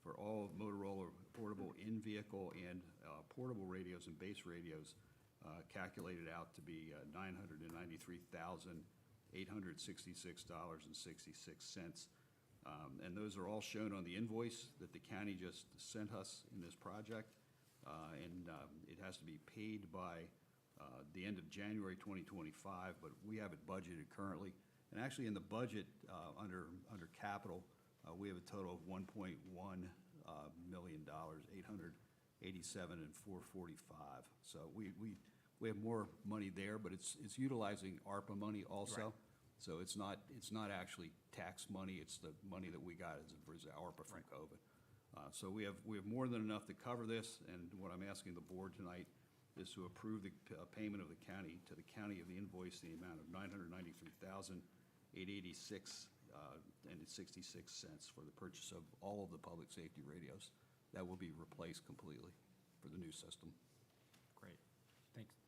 for all Motorola portable in-vehicle and portable radios and base radios calculated out to be $993,866.66. And those are all shown on the invoice that the county just sent us in this project. It has to be paid by the end of January 2025, but we have it budgeted currently. And actually in the budget, under capital, we have a total of $1.1 million, $887,445. So we have more money there, but it's utilizing ARPA money also. Right. So it's not actually tax money, it's the money that we got as ARPA from COVID. So we have more than enough to cover this, and what I'm asking the board tonight is to approve the payment of the county, to the county of the invoice, the amount of $993,886.66 for the purchase of all of the public safety radios. That will be replaced completely for the new system. Great.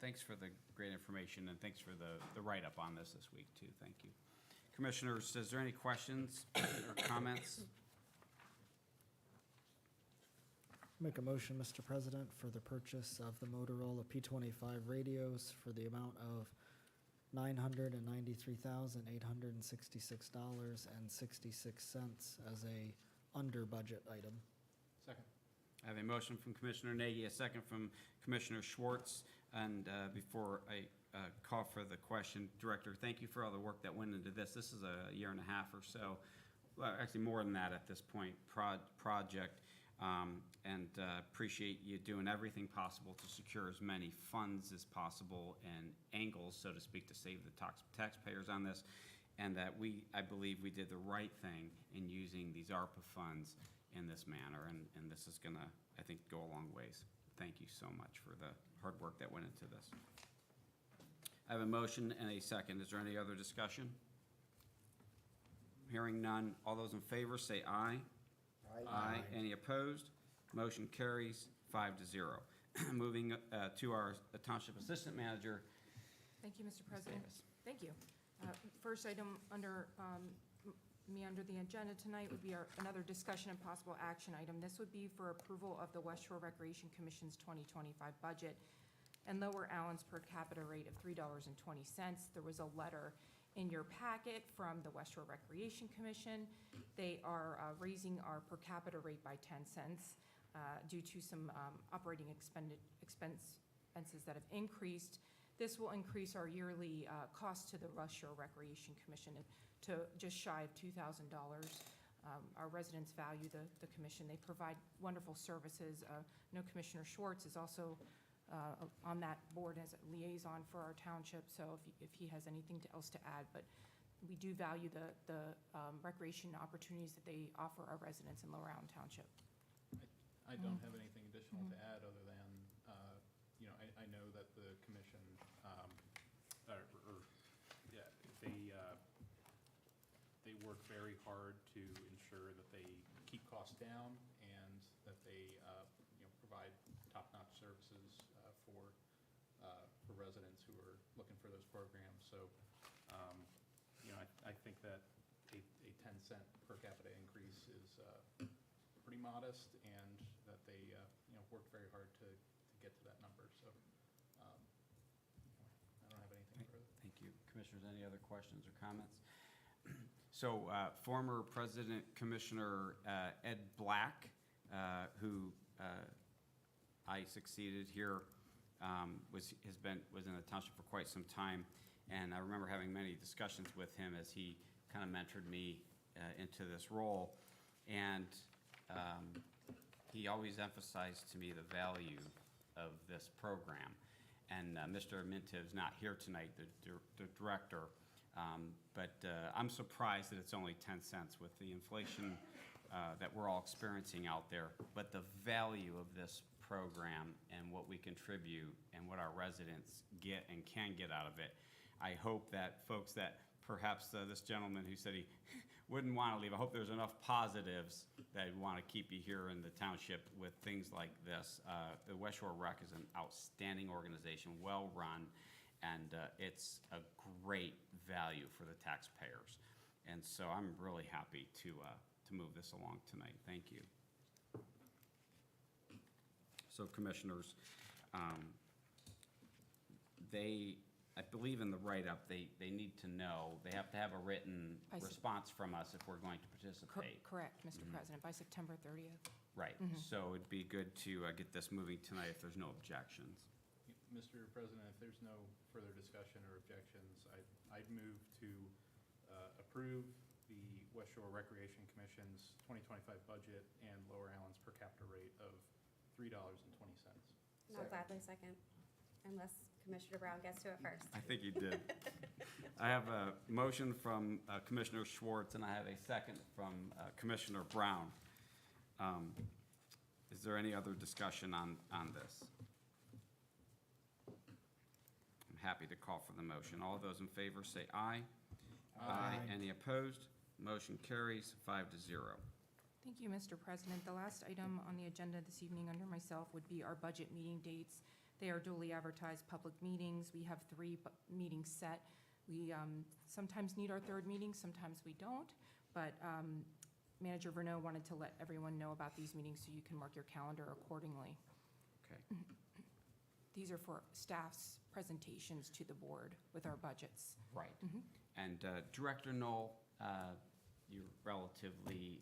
Thanks for the great information, and thanks for the write-up on this week, too. Thank you. Commissioners, is there any questions or comments? Make a motion, Mr. President, for the purchase of the Motorola P25 radios for the amount of $993,866.66 as a under-budget item. Second. I have a motion from Commissioner Nagy, a second from Commissioner Schwartz. And before I call for the question, Director, thank you for all the work that went into this. This is a year and a half or so, well, actually more than that at this point, project. And appreciate you doing everything possible to secure as many funds as possible and angles, so to speak, to save the taxpayers on this. And that I believe we did the right thing in using these ARPA funds in this manner. And this is gonna, I think, go a long ways. Thank you so much for the hard work that went into this. I have a motion and a second. Is there any other discussion? Hearing none. All those in favor say aye. Aye. Any opposed? Motion carries 5-0. Moving to our Township Assistant Manager. Thank you, Mr. Ms. President. Davis. Thank you. First item under the agenda tonight would be another discussion and possible action item. This would be for approval of the West Shore Recreation Commission's 2025 budget and Lower Allen's per capita rate of $3.20. There was a letter in your packet from the West Shore Recreation Commission. They are raising our per capita rate by 10 cents due to some operating expenses that have increased. This will increase our yearly cost to the West Shore Recreation Commission to just shy of $2,000. Our residents value the commission. They provide wonderful services. I know Commissioner Schwartz is also on that board as a liaison for our township, so if he has anything else to add. But we do value the recreation opportunities that they offer our residents in Lower Allen Township. I don't have anything additional to add other than, I know that the commission, they work very hard to ensure that they keep costs down and that they, provide top-notch services for residents who are looking for those programs. So, I think that a 10-cent per capita increase is pretty modest, and that they, worked very hard to get to that number. So, I don't have anything further. Thank you. Commissioners, any other questions or comments? So former President Commissioner Ed Black, who I succeeded here, was in the township for quite some time, and I remember having many discussions with him as he kind of mentored me into this role. And he always emphasized to me the value of this program. And Mr. Mintiv's not here tonight, the director, but I'm surprised that it's only 10 cents with the inflation that we're all experiencing out there. But the value of this program and what we contribute and what our residents get and can get out of it, I hope that folks that perhaps this gentleman who said he wouldn't want to leave, I hope there's enough positives that want to keep you here in the township with things like this. The West Shore Rec is an outstanding organization, well-run, and it's a great value for the taxpayers. And so I'm really happy to move this along tonight. Thank you. So commissioners, I believe in the write-up, they need to know, they have to have a written response from us if we're going to participate. Correct, Mr. President, by September 30th. Right, so it'd be good to get this moving tonight if there's no objections. Mr. President, if there's no further discussion or objections, I'd move to approve the West Shore Recreation Commission's 2025 budget and Lower Allen's per capita rate of $3.20. I'll gladly second, unless Commissioner Brown gets to it first. I think you did. I have a motion from Commissioner Schwartz, and I have a second from Commissioner Brown. Is there any other discussion on this? I'm happy to call for the motion. All those in favor say aye. Aye. Any opposed? Motion carries 5-0. Thank you, Mr. President. The last item on the agenda this evening under myself would be our budget meeting dates. They are duly advertised public meetings. We have 3 meetings set. We sometimes need our 3rd meeting, sometimes we don't, but Manager Verneau wanted to let everyone know about these meetings so you can mark your calendar accordingly. Okay. These are for staff's presentations to the board with our budgets. Right. And Director Knoll, you're relatively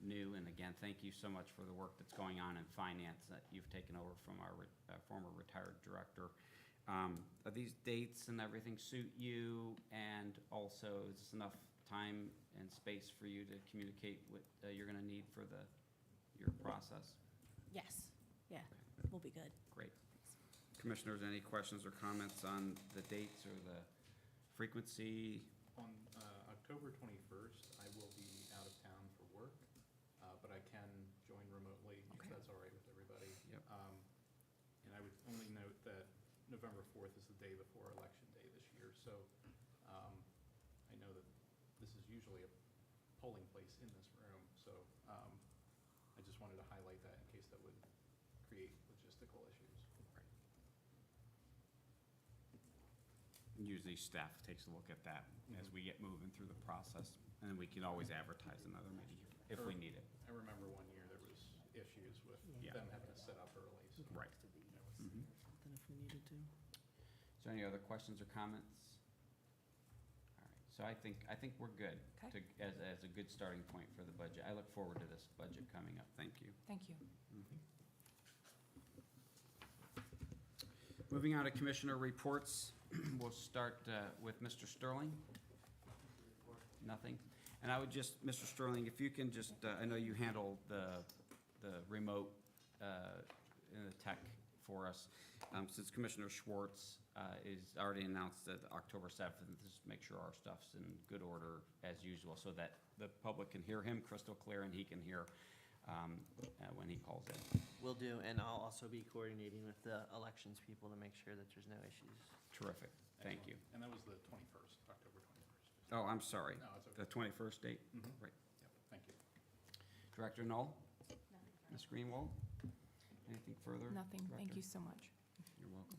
new, and again, thank you so much for the work that's going on in finance that you've taken over from our former retired director. Are these dates and everything suit you? And also, is this enough time and space for you to communicate what you're going to need for your process? Yes, yeah, we'll be good. Great. Commissioners, any questions or comments on the dates or the frequency? On October 21st, I will be out of town for work, but I can join remotely if that's all right with everybody. Yep. And I would only note that November 4th is the day before Election Day this year, so I know that this is usually a polling place in this room, so I just wanted to highlight that in case that would create logistical issues. Usually staff takes a look at that as we get moving through the process, and then we can always advertise another meeting if we need it. I remember one year there was issues with Yeah. them having to set up early, so. Right. Something if we needed to. Is there any other questions or comments? All right, so I think we're good Okay. as a good starting point for the budget. I look forward to this budget coming up. Thank you. Thank you. Moving on to commissioner reports, we'll start with Mr. Sterling. Nothing? And I would just, Mr. Sterling, if you can just, I know you handle the remote in the tech for us. Since Commissioner Schwartz is already announced that October 7th, just make sure our stuff's in good order as usual so that the public can hear him crystal clear and he can hear when he calls in. Will do, and I'll also be coordinating with the elections people to make sure that there's no issues. Terrific. Thank you. And that was the 21st, October 21st. Oh, I'm sorry. No, it's okay. The 21st date? Right. Yep, thank you. Director Knoll? Ms. Greenwald? Anything further? Nothing. Thank Director? you so much. You're welcome.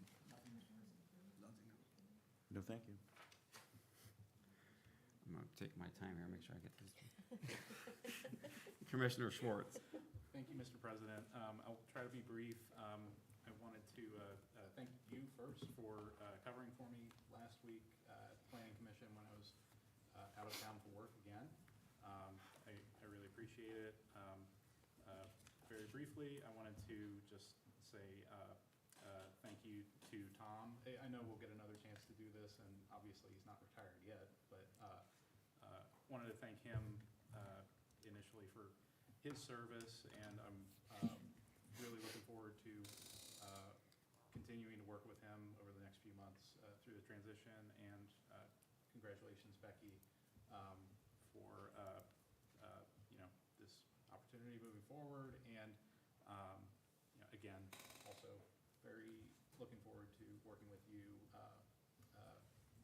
No, thank you. I'm going to take my time here, make sure I get this. Commissioner Schwartz. Thank you, Mr. President. I'll try to be brief. I wanted to thank you first for covering for me last week at the Planning Commission when I was out of town for work again. I really appreciate it. Very briefly, I wanted to just say thank you to Tom. I know we'll get another chance to do this, and obviously he's not retired yet, but wanted to thank him initially for his service, and I'm really looking forward to continuing to work with him over the next few months through the transition. And congratulations, Becky, for this opportunity moving forward. And again, also very looking forward to working with you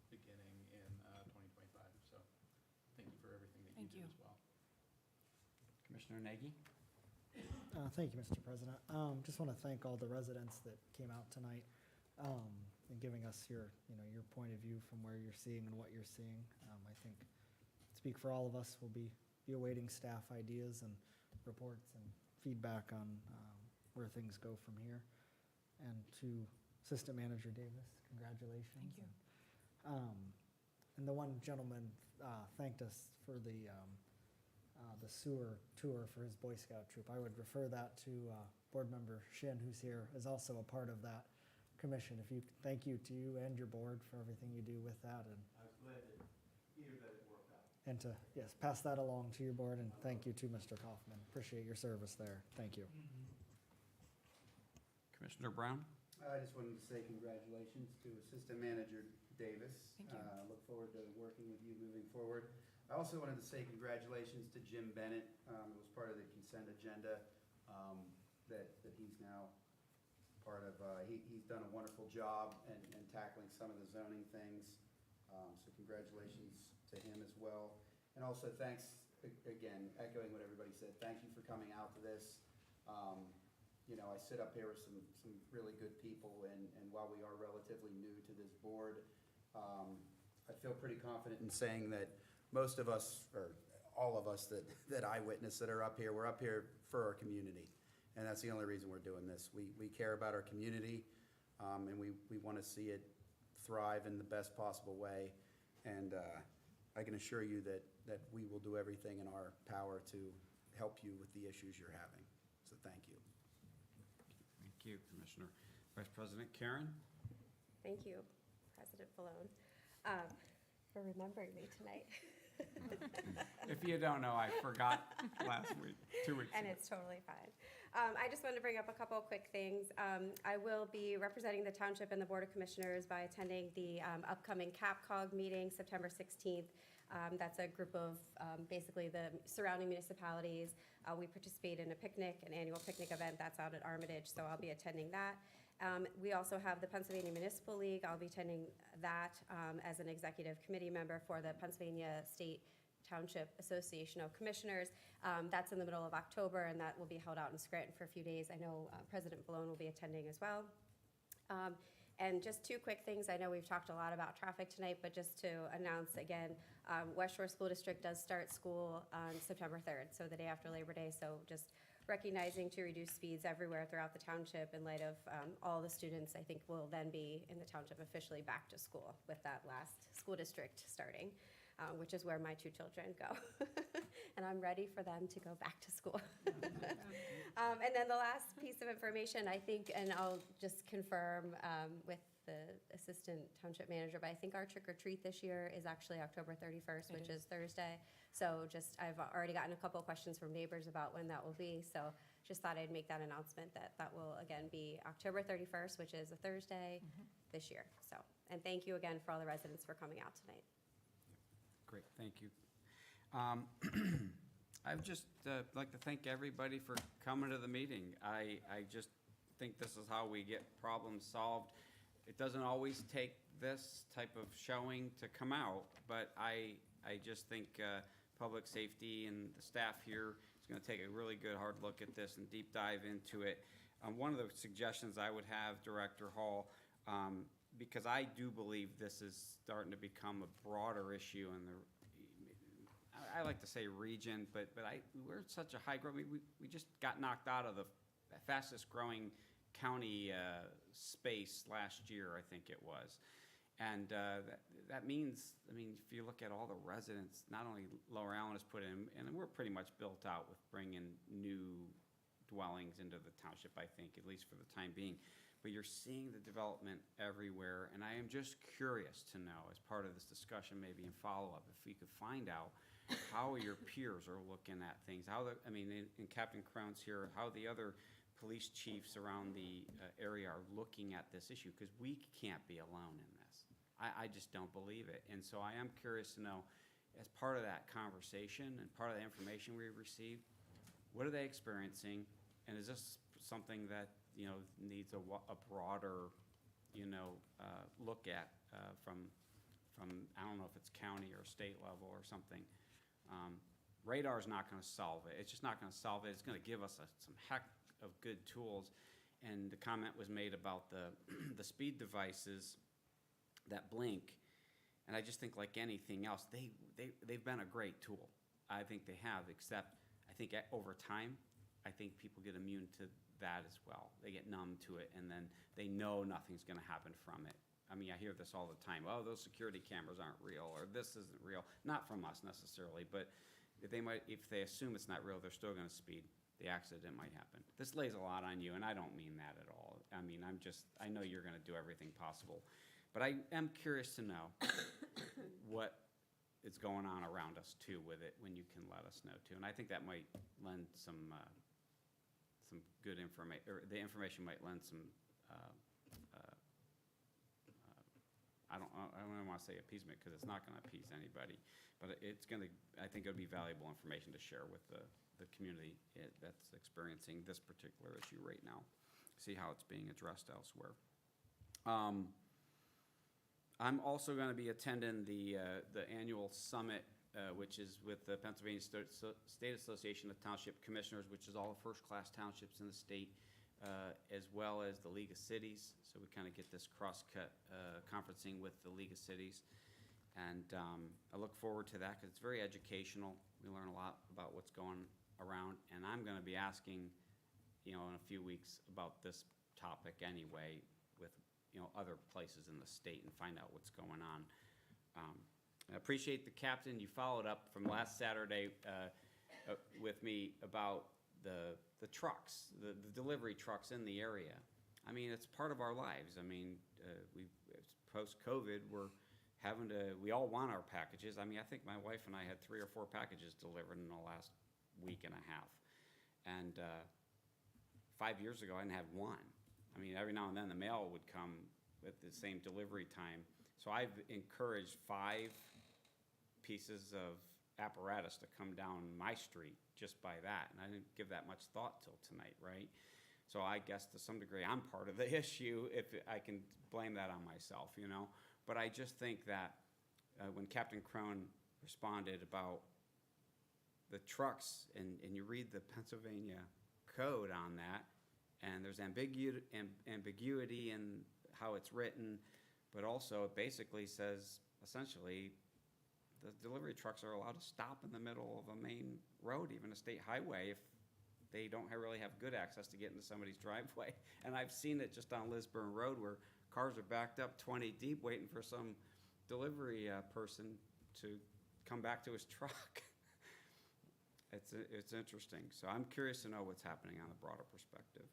beginning in 2025. So thank you for everything that you Thank do you. as well. Commissioner Nagy? Thank you, Mr. President. Just want to thank all the residents that came out tonight and giving us your point of view from where you're seeing and what you're seeing. I think, speak for all of us, we'll be awaiting staff ideas and reports and feedback on where things go from here. And to Assistant Manager Davis, congratulations. Thank you. And the one gentleman thanked us for the sewer tour for his Boy Scout troop. I would refer that to Board Member Shin, who's here, is also a part of that commission. Thank you to you and your board for everything you do with that, and I was glad to hear that it worked out. and to, yes, pass that along to your board, and thank you to Mr. Kaufman. Appreciate your service there. Thank you. Commissioner Brown? I just wanted to say congratulations to Assistant Manager Davis. Thank you. Look forward to working with you moving forward. I also wanted to say congratulations to Jim Bennett. It was part of the consent agenda that he's now part of. He's done a wonderful job in tackling some of the zoning things. So congratulations to him as well. And also thanks, again, echoing what everybody said, thank you for coming out to this. I sit up here with some really good people, and while we are relatively new to this board, I feel pretty confident in saying that most of us, or all of us that I witness that are up here, we're up here for our community. And that's the only reason we're doing this. We care about our community, and we want to see it thrive in the best possible way. And I can assure you that we will do everything in our power to help you with the issues you're having. So thank you. Thank you, Commissioner. Vice President Karen? Thank you, President Falone, for remembering me tonight. If you don't know, I forgot last week, 2 weeks And ago. it's totally fine. I just wanted to bring up a couple of quick things. I will be representing the township and the Board of Commissioners by attending the upcoming CAPCOG meeting, September 16th. That's a group of basically the surrounding municipalities. We participate in a picnic, an annual picnic event that's out at Armitage, so I'll be attending that. We also have the Pennsylvania Municipal League. I'll be attending that as an executive committee member for the Pennsylvania State Township Association of Commissioners. That's in the middle of October, and that will be held out in Scranton for a few days. I know President Falone will be attending as well. And just two quick things. I know we've talked a lot about traffic tonight, but just to announce again, West Shore School District does start school on September 3rd, so the day after Labor Day. So just recognizing to reduce speeds everywhere throughout the township in light of all the students, I think, will then be in the township officially back to school with that last school district starting, which is where my two children go. And I'm ready for them to go back to school. And then the last piece of information, I think, and I'll just confirm with the Assistant Township Manager, but I think our trick or treat this year is actually October 31st, which is Thursday. So just, I've already gotten a couple of questions from neighbors about when that will be. So just thought I'd make that announcement that will again be October 31st, which is a Thursday this year. So, and thank you again for all the residents for coming out tonight. Great, thank you. I would just like to thank everybody for coming to the meeting. I just think this is how we get problems solved. It doesn't always take this type of showing to come out, but I just think public safety and the staff here is going to take a really good hard look at this and deep dive into it. One of the suggestions I would have, Director Hall, because I do believe this is starting to become a broader issue in the, I like to say region, but we're such a high growth, we just got knocked out of the fastest growing county space last year, I think it was. And that means, I mean, if you look at all the residents, not only Lower Allen has put in, and we're pretty much built out with bringing new dwellings into the township, I think, at least for the time being. But you're seeing the development everywhere, and I am just curious to know, as part of this discussion, maybe in follow-up, if we could find out how your peers are looking at things, how the, I mean, in Captain Crown's here, how the other police chiefs around the area are looking at this issue, because we can't be alone in this. I just don't believe it. And so I am curious to know, as part of that conversation and part of the information we received, what are they experiencing? And is this something that, you know, needs a broader, you know, look at from, I don't know if it's county or state level or something. Radar's not gonna solve it. It's just not gonna solve it. It's gonna give us some heck of good tools. And the comment was made about the, the speed devices that blink. And I just think, like anything else, they've been a great tool. I think they have, except I think over time, I think people get immune to that as well. They get numb to it, and then they know nothing's gonna happen from it. I mean, I hear this all the time. Oh, those security cameras aren't real, or this isn't real. Not from us necessarily, but if they assume it's not real, they're still gonna speed. The accident might happen. This lays a lot on you, and I don't mean that at all. I mean, I know you're gonna do everything possible. But I am curious to know what is going on around us too with it, when you can let us know too. And I think that might lend some good information, or the information might lend some, I don't want to say appeasement, because it's not going to appease anybody, but it's going to, I think it would be valuable information to share with the community that's experiencing this particular issue right now. See how it's being addressed elsewhere. I'm also going to be attending the annual summit, which is with the Pennsylvania State Association of Township Commissioners, which is all the first-class townships in the state, as well as the League of Cities. So we kind of get this cross-cut conferencing with the League of Cities. And I look forward to that, because it's very educational. We learn a lot about what's going around. And I'm going to be asking, you know, in a few weeks about this topic anyway, with, you know, other places in the state, and find out what's going on. I appreciate the captain. You followed up from last Saturday with me about the trucks, the delivery trucks in the area. I mean, it's part of our lives. I mean, post-COVID, we all want our packages. I mean, I think my wife and I had 3 or 4 packages delivered in the last week and a half. And 5 years ago, I didn't have one. I mean, every now and then the mail would come with the same delivery time. So I've encouraged 5 pieces of apparatus to come down my street just by that. And I didn't give that much thought till tonight, right? So I guess to some degree I'm part of the issue, if I can blame that on myself, you know? But I just think that when Captain Crone responded about the trucks, and you read the Pennsylvania code on that, and there's ambiguity in how it's written, but also it basically says, essentially, the delivery trucks are allowed to stop in the middle of a main road, even a state highway, if they don't really have good access to get into somebody's driveway. And I've seen it just on Lisburn Road, where cars are backed up 20 deep waiting for some delivery person to come back to his truck. It's interesting. So I'm curious to know what's happening on a broader perspective.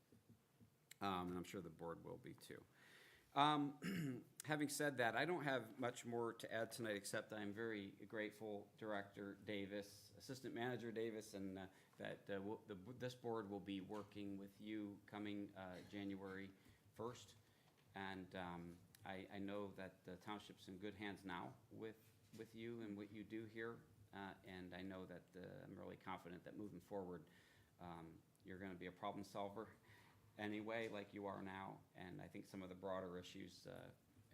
And I'm sure the board will be too. Having said that, I don't have much more to add tonight, except I'm very grateful, Director Davis, Assistant Manager Davis, and that this board will be working with you coming January 1st. And I know that the township's in good hands now with you and what you do here. And I know that I'm really confident that moving forward, you're going to be a problem solver anyway, like you are now. And I think some of the broader issues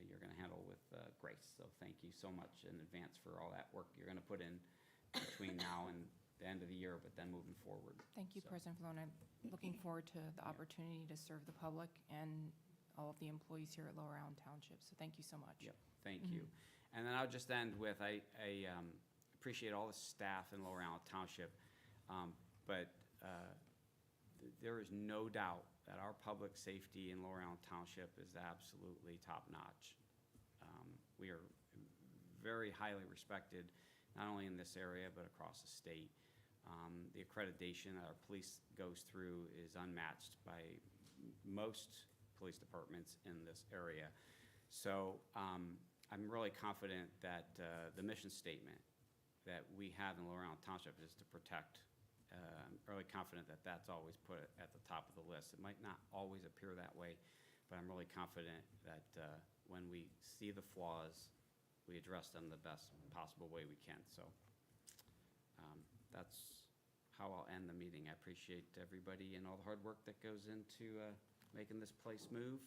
you're going to handle with grace. So thank you so much in advance for all that work you're going to put in between now and the end of the year, but then moving forward. Thank you, President Falone. I'm looking forward to the opportunity to serve the public and all of the employees here at Lower Allen Township. So thank you so much. Yep, thank you. And then I'll just end with, I appreciate all the staff in Lower Allen Township, but there is no doubt that our public safety in Lower Allen Township is absolutely top-notch. We are very highly respected, not only in this area, but across the state. The accreditation that our police goes through is unmatched by most police departments in this area. So I'm really confident that the mission statement that we have in Laurel Township is to protect. I'm really confident that that's always put at the top of the list. It might not always appear that way, but I'm really confident that when we see the flaws, we address them the best possible way we can. So that's how I'll end the meeting. I appreciate everybody and all the hard work that goes into making this place move.